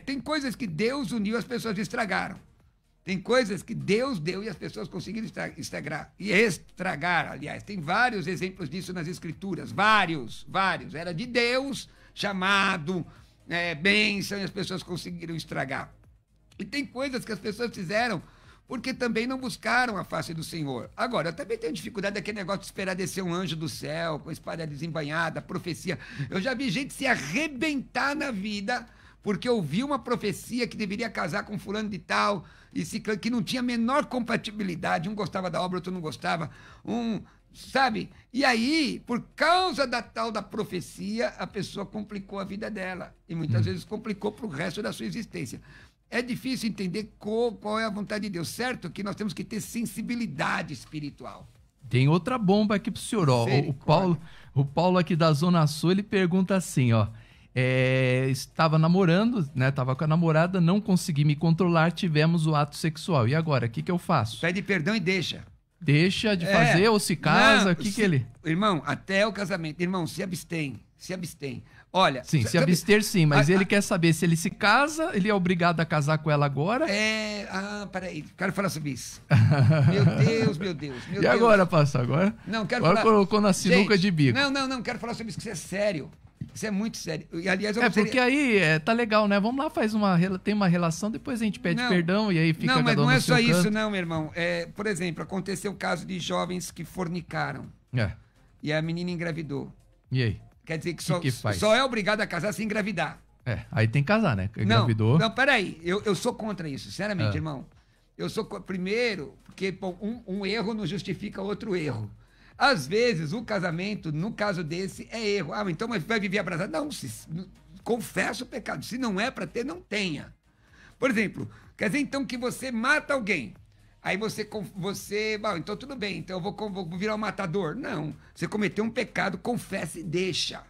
Tem coisas que Deus uniu e as pessoas estragaram. Tem coisas que Deus deu e as pessoas conseguiram estragar, aliás. Tem vários exemplos disso nas Escrituras. Vários. Era de Deus, chamado, bênção, e as pessoas conseguiram estragar. E tem coisas que as pessoas fizeram porque também não buscaram a face do Senhor. Agora, eu também tenho dificuldade daquele negócio de esperar descer um anjo do céu, com a espada desembainhada, profecia. Eu já vi gente se arrebentar na vida porque ouviu uma profecia que deveria casar com fulano de tal, que não tinha a menor compatibilidade, um gostava da obra, outro não gostava, sabe? E aí, por causa da tal da profecia, a pessoa complicou a vida dela, e muitas vezes complicou para o resto da sua existência. É difícil entender qual é a vontade de Deus, certo? Que nós temos que ter sensibilidade espiritual. Tem outra bomba aqui pro senhor, ó. O Paulo aqui da Zona Sul, ele pergunta assim, ó. Estava namorando, né? Estava com a namorada, não consegui me controlar, tivemos o ato sexual. E agora, o que eu faço? Pede perdão e deixa. Deixa de fazer ou se casa? O que ele... Irmão, até o casamento. Irmão, se abstém. Olha... Sim, se abster sim, mas ele quer saber se ele se casa, ele é obrigado a casar com ela agora? Peraí, quero falar sobre isso. Meu Deus. E agora, pastor? Agora colocou na sinuca de bico. Não, quero falar sobre isso, que isso é sério. Isso é muito sério. E, aliás, porque aí tá legal, né? Vamos lá, tem uma relação, depois a gente pede perdão e aí fica cada um no seu canto. Não, mas não é só isso não, meu irmão. Por exemplo, aconteceu o caso de jovens que fornicaram. E a menina engravidou. E aí? Quer dizer que só é obrigado a casar se engravidar. Aí tem que casar, né? Engravidou. Não, peraí. Eu sou contra isso, sinceramente, irmão. Eu sou primeiro, porque um erro não justifica outro erro. Às vezes, o casamento, no caso desse, é erro. Então vai viver abraçado? Não, confessa o pecado. Se não é para ter, não tenha. Por exemplo, quer dizer então que você mata alguém. Aí então tudo bem, então eu vou virar um matador. Não, você cometeu um pecado, confesse e deixa.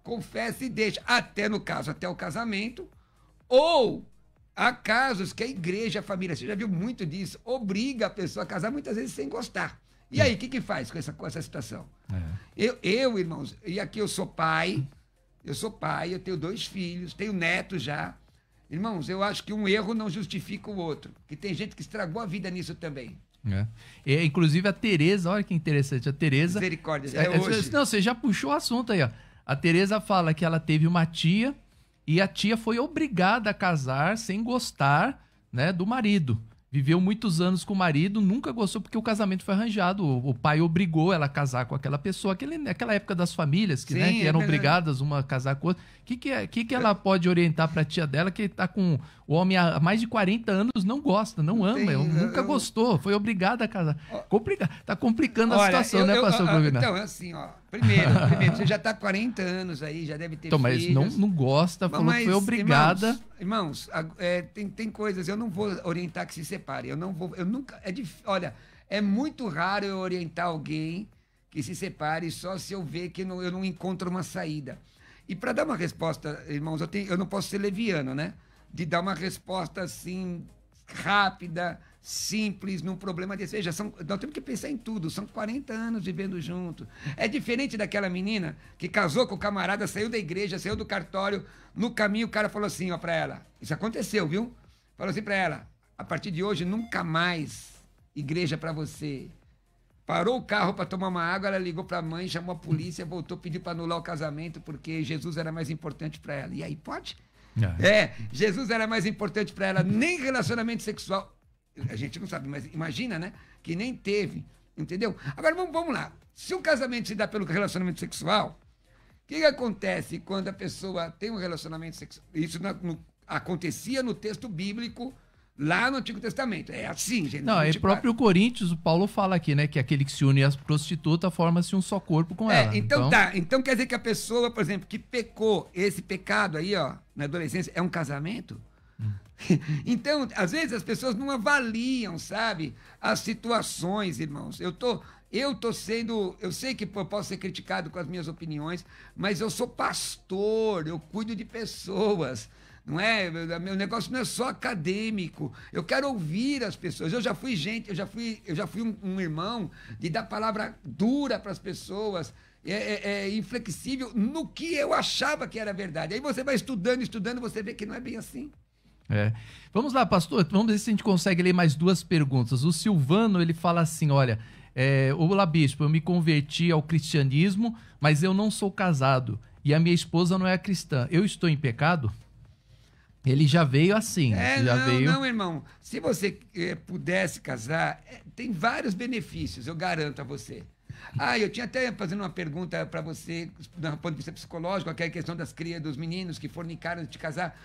Confesse e deixa. Até o casamento. Ou há casos que a igreja, a família, você já viu muito disso, obriga a pessoa a casar muitas vezes sem gostar. E aí, o que faz com essa situação? Irmãos, e aqui eu sou pai, eu tenho 2 filhos, tenho netos já. Irmãos, eu acho que um erro não justifica o outro, que tem gente que estragou a vida nisso também. Inclusive a Tereza, olha que interessante, a Tereza... Misericórdia, hoje. Não, você já puxou o assunto aí, ó. A Tereza fala que ela teve uma tia e a tia foi obrigada a casar sem gostar, né, do marido. viveu muitos anos com o marido, nunca gostou porque o casamento foi arranjado. O pai obrigou ela a casar com aquela pessoa. Aquela época das famílias que, Sim, né, que eram é obrigadas uma a casar com outra. O que ela pode orientar para a tia dela que tá com o homem há mais de 40 anos, não gosta, não ama, nunca gostou, foi obrigada a casar. Tá complicando a situação, né, pastor Clovina? Então, é assim, ó. Primeiro, você já tá 40 anos aí, já deve ter então, mas filhos. não gosta, falou que foi obrigada. Irmãos, tem coisas, eu não vou orientar que se separe. Eu nunca. Olha, é muito raro eu orientar alguém que se separe só se eu ver que eu não encontro uma saída. E para dar uma resposta, irmãos, eu não posso ser leviano, né? De dar uma resposta assim, rápida, simples, num problema desse. Veja, nós temos que pensar em tudo. São 40 anos vivendo junto. É diferente daquela menina que casou com o camarada, saiu da igreja, saiu do cartório. No caminho, o cara falou assim, ó, pra ela. Isso aconteceu, viu? Falou assim pra ela: a partir de hoje, nunca mais igreja pra você. Parou o carro para tomar uma água, ela ligou para a mãe, chamou a polícia, voltou, pediu para anular o casamento porque Jesus era mais importante para ela. E aí, pode? Jesus era mais importante para ela, nem relacionamento sexual. A gente não sabe, mas imagina, né? Que nem teve, entendeu? Agora, vamos lá. Se o casamento se dá pelo relacionamento sexual, o que acontece quando a pessoa tem um relacionamento sexual? Isso acontecia no texto bíblico, lá no Antigo Testamento. É assim, gente. Não, é próprio Coríntios, o Paulo fala aqui, né? Que aquele que se une às prostitutas forma-se um só corpo com ela. Então tá. Então quer dizer que a pessoa, por exemplo, que pecou, esse pecado aí, ó, na adolescência, é um casamento? Então, às vezes as pessoas não avaliam, sabe, as situações, irmãos. Eu sei que eu posso ser criticado com as minhas opiniões, mas eu sou pastor, eu cuido de pessoas. Não é? Meu negócio não é só acadêmico. Eu quero ouvir as pessoas. Eu já fui um irmão de dar palavra dura para as pessoas, inflexível no que eu achava que era verdade. Aí você vai estudando, você vê que não é bem assim. Vamos lá, pastor. Vamos ver se a gente consegue ler mais duas perguntas. O Silvano, ele fala assim, olha, olá, bispo, eu me converti ao cristianismo, mas eu não sou casado e a minha esposa não é cristã. Eu estou em pecado? Ele já veio assim. Não, irmão. Se você pudesse casar, tem vários benefícios, eu garanto a você. Eu tinha até fazendo uma pergunta para você, do ponto de vista psicológico, aquela questão dos meninos que fornicaram de te casar.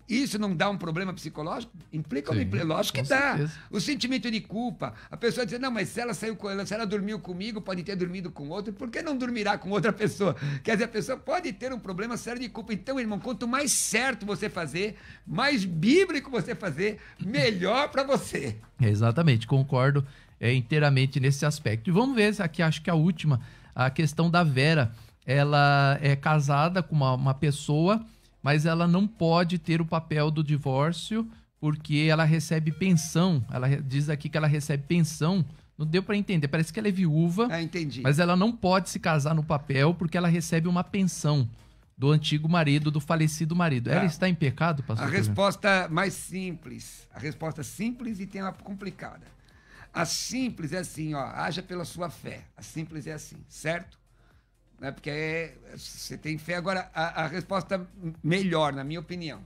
Isso não dá um problema psicológico? Implica ou não implica? Lógico que dá. Certeza. O sentimento de culpa. A pessoa diz, não, mas se ela dormiu comigo, pode ter dormido com outro, por que não dormirá com outra pessoa? Quer dizer, a pessoa pode ter um problema sério de culpa. Então, irmão, quanto mais certo você fazer, mais bíblico você fazer, melhor para você. Exatamente, concordo inteiramente nesse aspecto. E vamos ver aqui, acho que a última, a questão da Vera. Ela é casada com uma pessoa, mas ela não pode ter o papel do divórcio porque ela recebe pensão. Ela diz aqui que ela recebe pensão. Não deu para entender. Parece que ela é viúva, entendi. Mas ela não pode se casar no papel porque ela recebe uma pensão do antigo marido, do falecido marido. Ela está em pecado, pastor? A resposta mais simples. A resposta simples e tem uma complicada. A simples é assim, ó, haja pela sua fé. A simples é assim, certo? Né? Porque você tem fé. Agora, a resposta melhor, na minha opinião.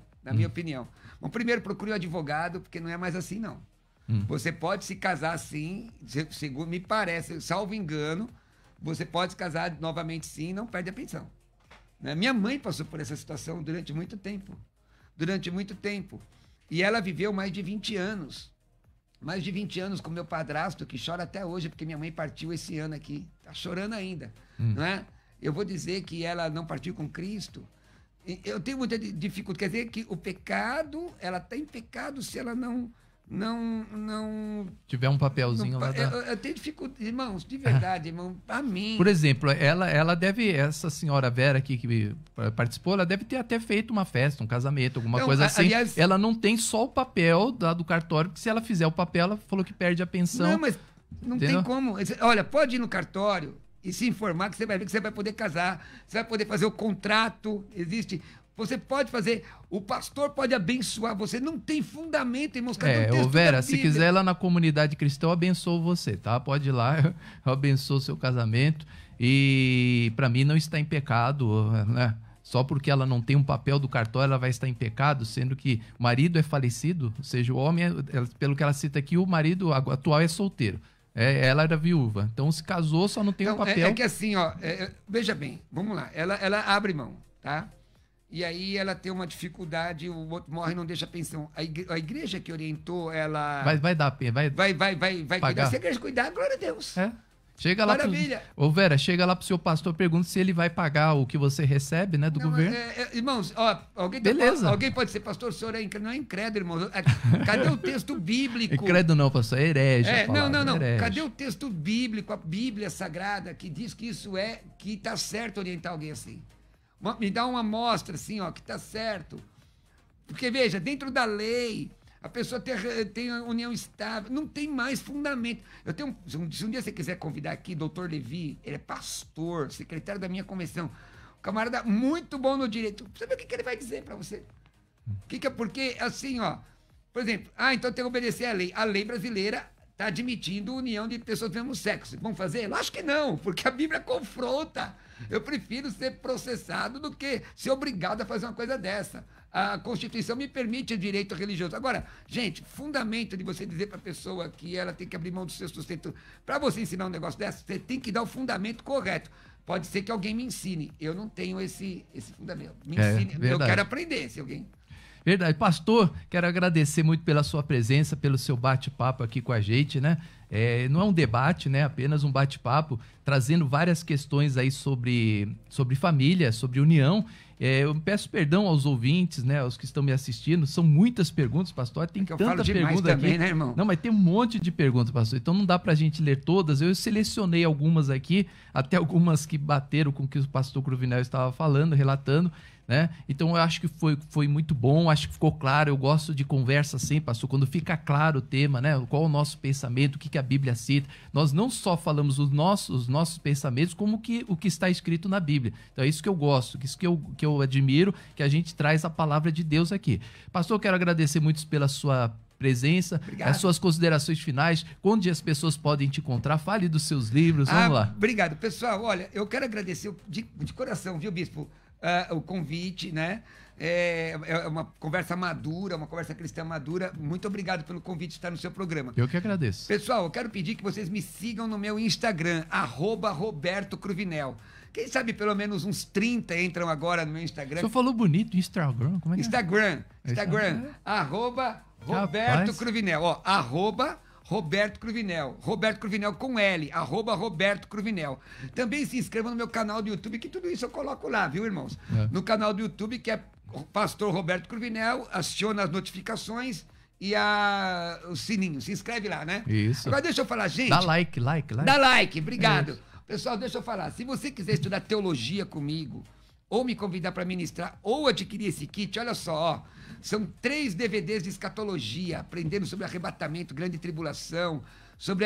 Bom, primeiro, procure um advogado, porque não é mais assim, não. Você pode se casar sim, segundo me parece, salvo engano, você pode se casar novamente sim e não perde a pensão. Né? Minha mãe passou por essa situação durante muito tempo. E ela viveu mais de 20 anos. Mais de 20 anos com meu padrasto, que chora até hoje, porque minha mãe partiu esse ano aqui. Está chorando ainda, não é? Eu vou dizer que ela não partiu com Cristo. Eu tenho muita dificuldade. Quer dizer que o pecado, ela está em pecado se ela não tiver um papelzinho lá. Eu tenho dificuldade, irmãos, de verdade, irmão, a mim. Por exemplo, ela deve, essa senhora Vera aqui que participou, ela deve ter até feito uma festa, um casamento, alguma coisa assim. Aliás, ela não tem só o papel do cartório, porque se ela fizer o papel, ela falou que perde a pensão. Não, mas não tem como. Olha, pode ir no cartório e se informar que você vai ver que você vai poder casar, você vai poder fazer o contrato, existe. Você pode fazer, o pastor pode abençoar você, não tem fundamento, irmãos. Vera, se quiser ir lá na comunidade cristã, eu abençoo você, tá? Pode ir lá, eu abençoo o seu casamento e para mim não está em pecado, né? só porque ela não tem um papel do cartório, ela vai estar em pecado, sendo que o marido é falecido, ou seja, o homem, pelo que ela cita aqui, o marido atual é solteiro. Ela era viúva, então se casou, só não tem o papel. É que assim, ó, veja bem, vamos lá, ela abre mão, tá? E aí ela tem uma dificuldade, o outro morre e não deixa a pensão. A igreja que orientou, ela... Vai dar pena, vai cuidar. Se a igreja cuidar, glória a Deus. Chega lá Maravilha. Ô Vera, chega lá pro seu pastor, pergunta se ele vai pagar o que você recebe, né, do governo. Irmãos, ó, alguém pode ser pastor, o senhor não é incrédulo, irmão. Cadê o texto bíblico? Incrédulo não, pastor, é herege. Não. Cadê o texto bíblico, a Bíblia Sagrada, que diz que isso que tá certo orientar alguém assim? Me dá uma amostra, assim, ó, que tá certo. Porque, veja, dentro da lei, a pessoa tem a união estável, não tem mais fundamento. Se um dia você quiser convidar aqui, doutor Levi, ele é pastor, secretário da minha convenção, um camarada muito bom no direito. Você vê o que ele vai dizer para você? Porque, assim, ó, por exemplo, então tem que obedecer à lei. A lei brasileira está admitindo união de pessoas do mesmo sexo. Vão fazer? Eu acho que não, porque a Bíblia confronta. Eu prefiro ser processado do que ser obrigado a fazer uma coisa dessa. A Constituição me permite o direito religioso. Agora, gente, fundamento de você dizer para a pessoa que ela tem que abrir mão do seu sustento. Para você ensinar um negócio desse, você tem que dar o fundamento correto. Pode ser que alguém me ensine. Eu não tenho esse fundamento. Me ensine. Eu quero aprender, se alguém... Verdade. Pastor, quero agradecer muito pela sua presença, pelo seu bate-papo aqui com a gente, né? Não é um debate, né? Apenas um bate-papo, trazendo várias questões aí sobre família, sobre união. Eu peço perdão aos ouvintes, né? Aos que estão me assistindo. São muitas perguntas, pastor. Tem tanta pergunta aqui. Né, irmão? Não, mas tem um monte de perguntas, pastor. Então não dá pra gente ler todas. Eu selecionei algumas aqui, até algumas que bateram com o que o pastor Cruvinel estava falando, relatando. Né? Então eu acho que foi muito bom, acho que ficou claro. Eu gosto de conversa assim, pastor, quando fica claro o tema, né? Qual o nosso pensamento, o que a Bíblia cita. Nós não só falamos os nossos pensamentos, como o que está escrito na Bíblia. Então é isso que eu gosto, isso que eu admiro, que a gente traz a palavra de Deus aqui. Pastor, eu quero agradecer muito pela sua presença. Obrigado. As suas considerações finais, onde as pessoas podem te encontrar, fale dos seus livros, vamos lá. Obrigado, pessoal. Olha, eu quero agradecer de coração, viu, bispo? O convite, né? É uma conversa madura, uma conversa cristã madura. Muito obrigado pelo convite de estar no seu programa. Eu que agradeço. Pessoal, eu quero pedir que vocês me sigam no meu Instagram, @Roberto Cruvinel. Quem sabe pelo menos uns 30 entram agora no meu Instagram. O senhor falou bonito, Instagram? Como é que Instagram. @Roberto Cruvinel. Roberto Cruvinel. Roberto Cruvinel com L. @Roberto Cruvinel. Também se inscreva no meu canal do YouTube, que tudo isso eu coloco lá, viu, irmãos? No canal do YouTube, que é Pastor Roberto Cruvinel, aciona as notificações e o sininho. Se inscreve lá, né? Isso. Agora deixa eu falar, gente. Dá like. Dá like, obrigado. Pessoal, deixa eu falar. Se você quiser estudar teologia comigo, ou me convidar para ministrar, ou adquirir esse kit, olha só, ó. São 3 DVDs de escatologia, aprendendo sobre arrebatamento, grande tribulação, sobre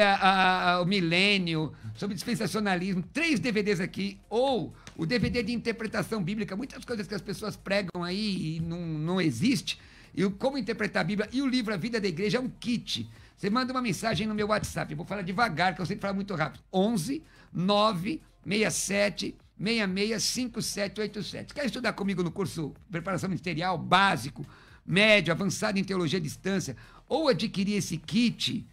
o milênio, sobre dispensacionalismo. 3 DVDs aqui, ou o DVD de interpretação bíblica, muitas coisas que as pessoas pregam aí e não existe, e como interpretar a Bíblia, e o livro A Vida da Igreja é um kit. Você manda uma mensagem no meu WhatsApp, eu vou falar devagar, que eu sempre falo muito rápido. 11 967 665787. Quer estudar comigo no curso Preparação Ministerial básico, médio, avançado em teologia à distância, ou adquirir esse kit,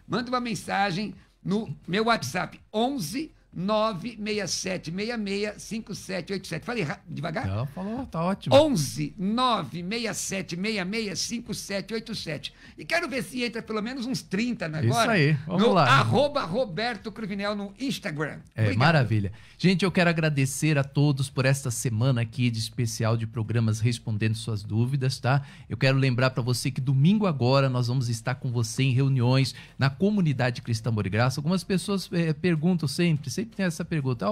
manda uma mensagem no meu WhatsApp, 11 967665787. Falei devagar? Não, falou, tá ótimo. 11 967665787. E quero ver se entra pelo menos uns 30 agora. Isso aí, vamos lá. @Roberto Cruvinel no Instagram. Maravilha. Gente, eu quero agradecer a todos por esta semana aqui de especial de programas respondendo suas dúvidas, tá? Eu quero lembrar para você que domingo agora nós vamos estar com você em reuniões na comunidade Cristã Amor e Graça. Algumas pessoas perguntam sempre tem essa pergunta.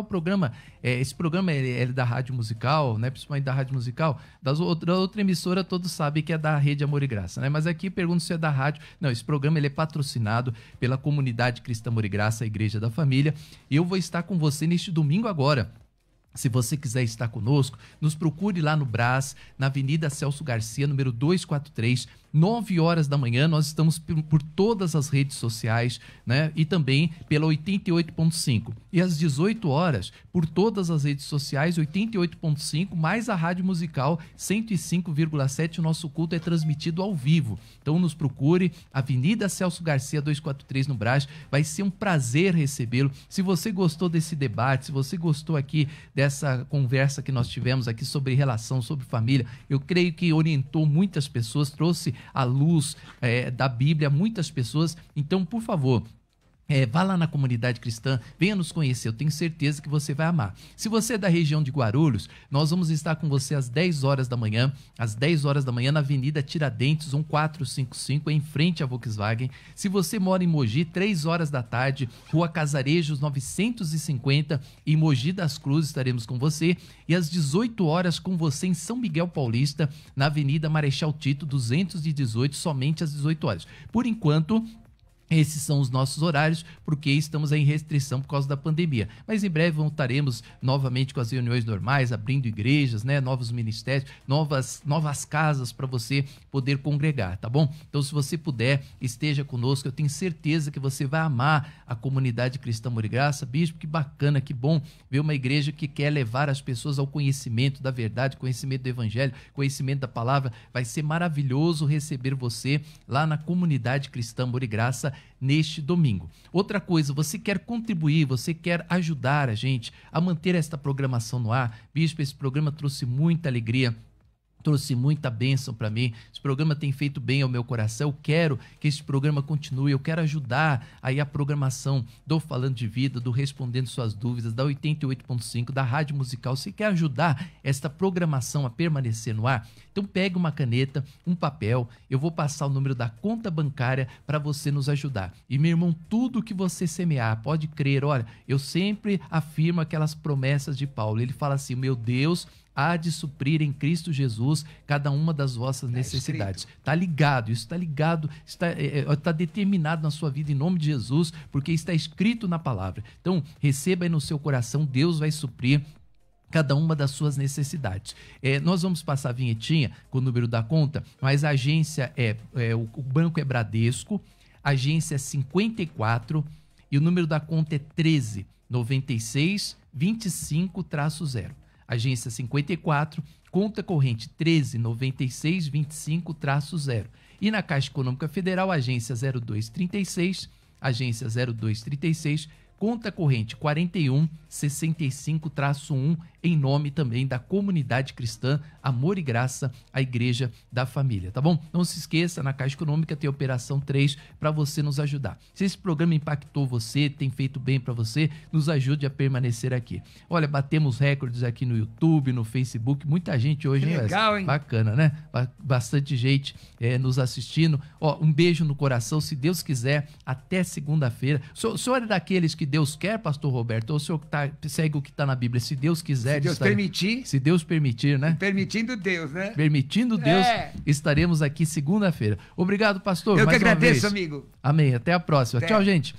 Esse programa é da Rádio Musical, né? Principalmente da Rádio Musical. Da outra emissora, todos sabem que é da Rede Amor e Graça, né? Mas aqui pergunto se é da rádio. Não, esse programa ele é patrocinado pela comunidade Cristã Amor e Graça, a Igreja da Família. E eu vou estar com você neste domingo agora. Se você quiser estar conosco, nos procure lá no Brás, na Avenida Celso Garcia, número 243, 9 horas da manhã, nós estamos por todas as redes sociais, né? E também pela 88.5. E às 18 horas, por todas as redes sociais, 88.5, mais a Rádio Musical 105,7. O nosso culto é transmitido ao vivo. Então nos procure, Avenida Celso Garcia 243 no Brás. Vai ser um prazer recebê-lo. Se você gostou desse debate, se você gostou aqui dessa conversa que nós tivemos aqui sobre relação, sobre família, eu creio que orientou muitas pessoas, trouxe à luz da Bíblia a muitas pessoas. Então, por favor, vá lá na Comunidade Cristã, venha nos conhecer, eu tenho certeza que você vai amar. Se você é da região de Guarulhos, nós vamos estar com você às 10 horas da manhã, na Avenida Tiradentes, 1455, em frente à Volkswagen. Se você mora em Mogi, 3 horas da tarde, Rua Casarejos 950, em Mogi das Cruzes, estaremos com você. E às 18 horas com você em São Miguel Paulista, na Avenida Marechal Tito 218, somente às 18 horas. Por enquanto, esses são os nossos horários, porque estamos em restrição por causa da pandemia. Mas em breve voltaremos novamente com as reuniões normais, abrindo igrejas, né? Novos ministérios, novas casas para você poder congregar, tá bom? Então, se você puder, esteja conosco. Eu tenho certeza que você vai amar a Comunidade Cristã Amor e Graça. Bispo, que bacana, que bom ver uma igreja que quer levar as pessoas ao conhecimento da verdade, conhecimento do Evangelho, conhecimento da palavra. Vai ser maravilhoso receber você lá na Comunidade Cristã Amor e Graça neste domingo. Outra coisa, você quer contribuir, você quer ajudar a gente a manter esta programação no ar? Bispo, esse programa trouxe muita alegria, trouxe muita bênção para mim. Esse programa tem feito bem ao meu coração. Eu quero que esse programa continue. Eu quero ajudar aí a programação do Falando de Vida, do Respondendo Suas Dúvidas, da 88.5, da Rádio Musical. Você quer ajudar esta programação a permanecer no ar? Então pegue uma caneta, um papel. Eu vou passar o número da conta bancária para você nos ajudar. E, meu irmão, tudo que você semear, pode crer. Olha, eu sempre afirmo aquelas promessas de Paulo. Ele fala assim: meu Deus há de suprir em Cristo Jesus cada uma das vossas necessidades. Está ligado, isso está ligado, está determinado na sua vida em nome de Jesus, porque está escrito na palavra. Então, receba aí no seu coração, Deus vai suprir cada uma das suas necessidades. Nós vamos passar a vinhetinha com o número da conta, mas a agência o banco é Bradesco, agência 54 e o número da conta é 139625-0. Agência 54, conta corrente 139625-0. E na Caixa Econômica Federal, agência 0236, conta corrente 4165-1, em nome também da Comunidade Cristã Amor e Graça, a Igreja da Família, tá bom? Não se esqueça, na Caixa Econômica tem a Operação 3 para você nos ajudar. Se esse programa impactou você, tem feito bem para você, nos ajude a permanecer aqui. Olha, batemos recordes aqui no YouTube, no Facebook, muita gente hoje, hein, legal, hein? Bacana, né? Bastante gente nos assistindo. Ó, um beijo no coração, se Deus quiser, até segunda-feira. O senhor é daqueles que Deus quer, pastor Roberto, ou o senhor segue o que está na Bíblia? Se Deus quiser, se Deus permitir. Se Deus permitir, né? Permitindo Deus, né? Permitindo Deus, estaremos aqui segunda-feira. Obrigado, pastor. Eu mais que agradeço, amigo. Amém. Até a próxima. Tchau, gente.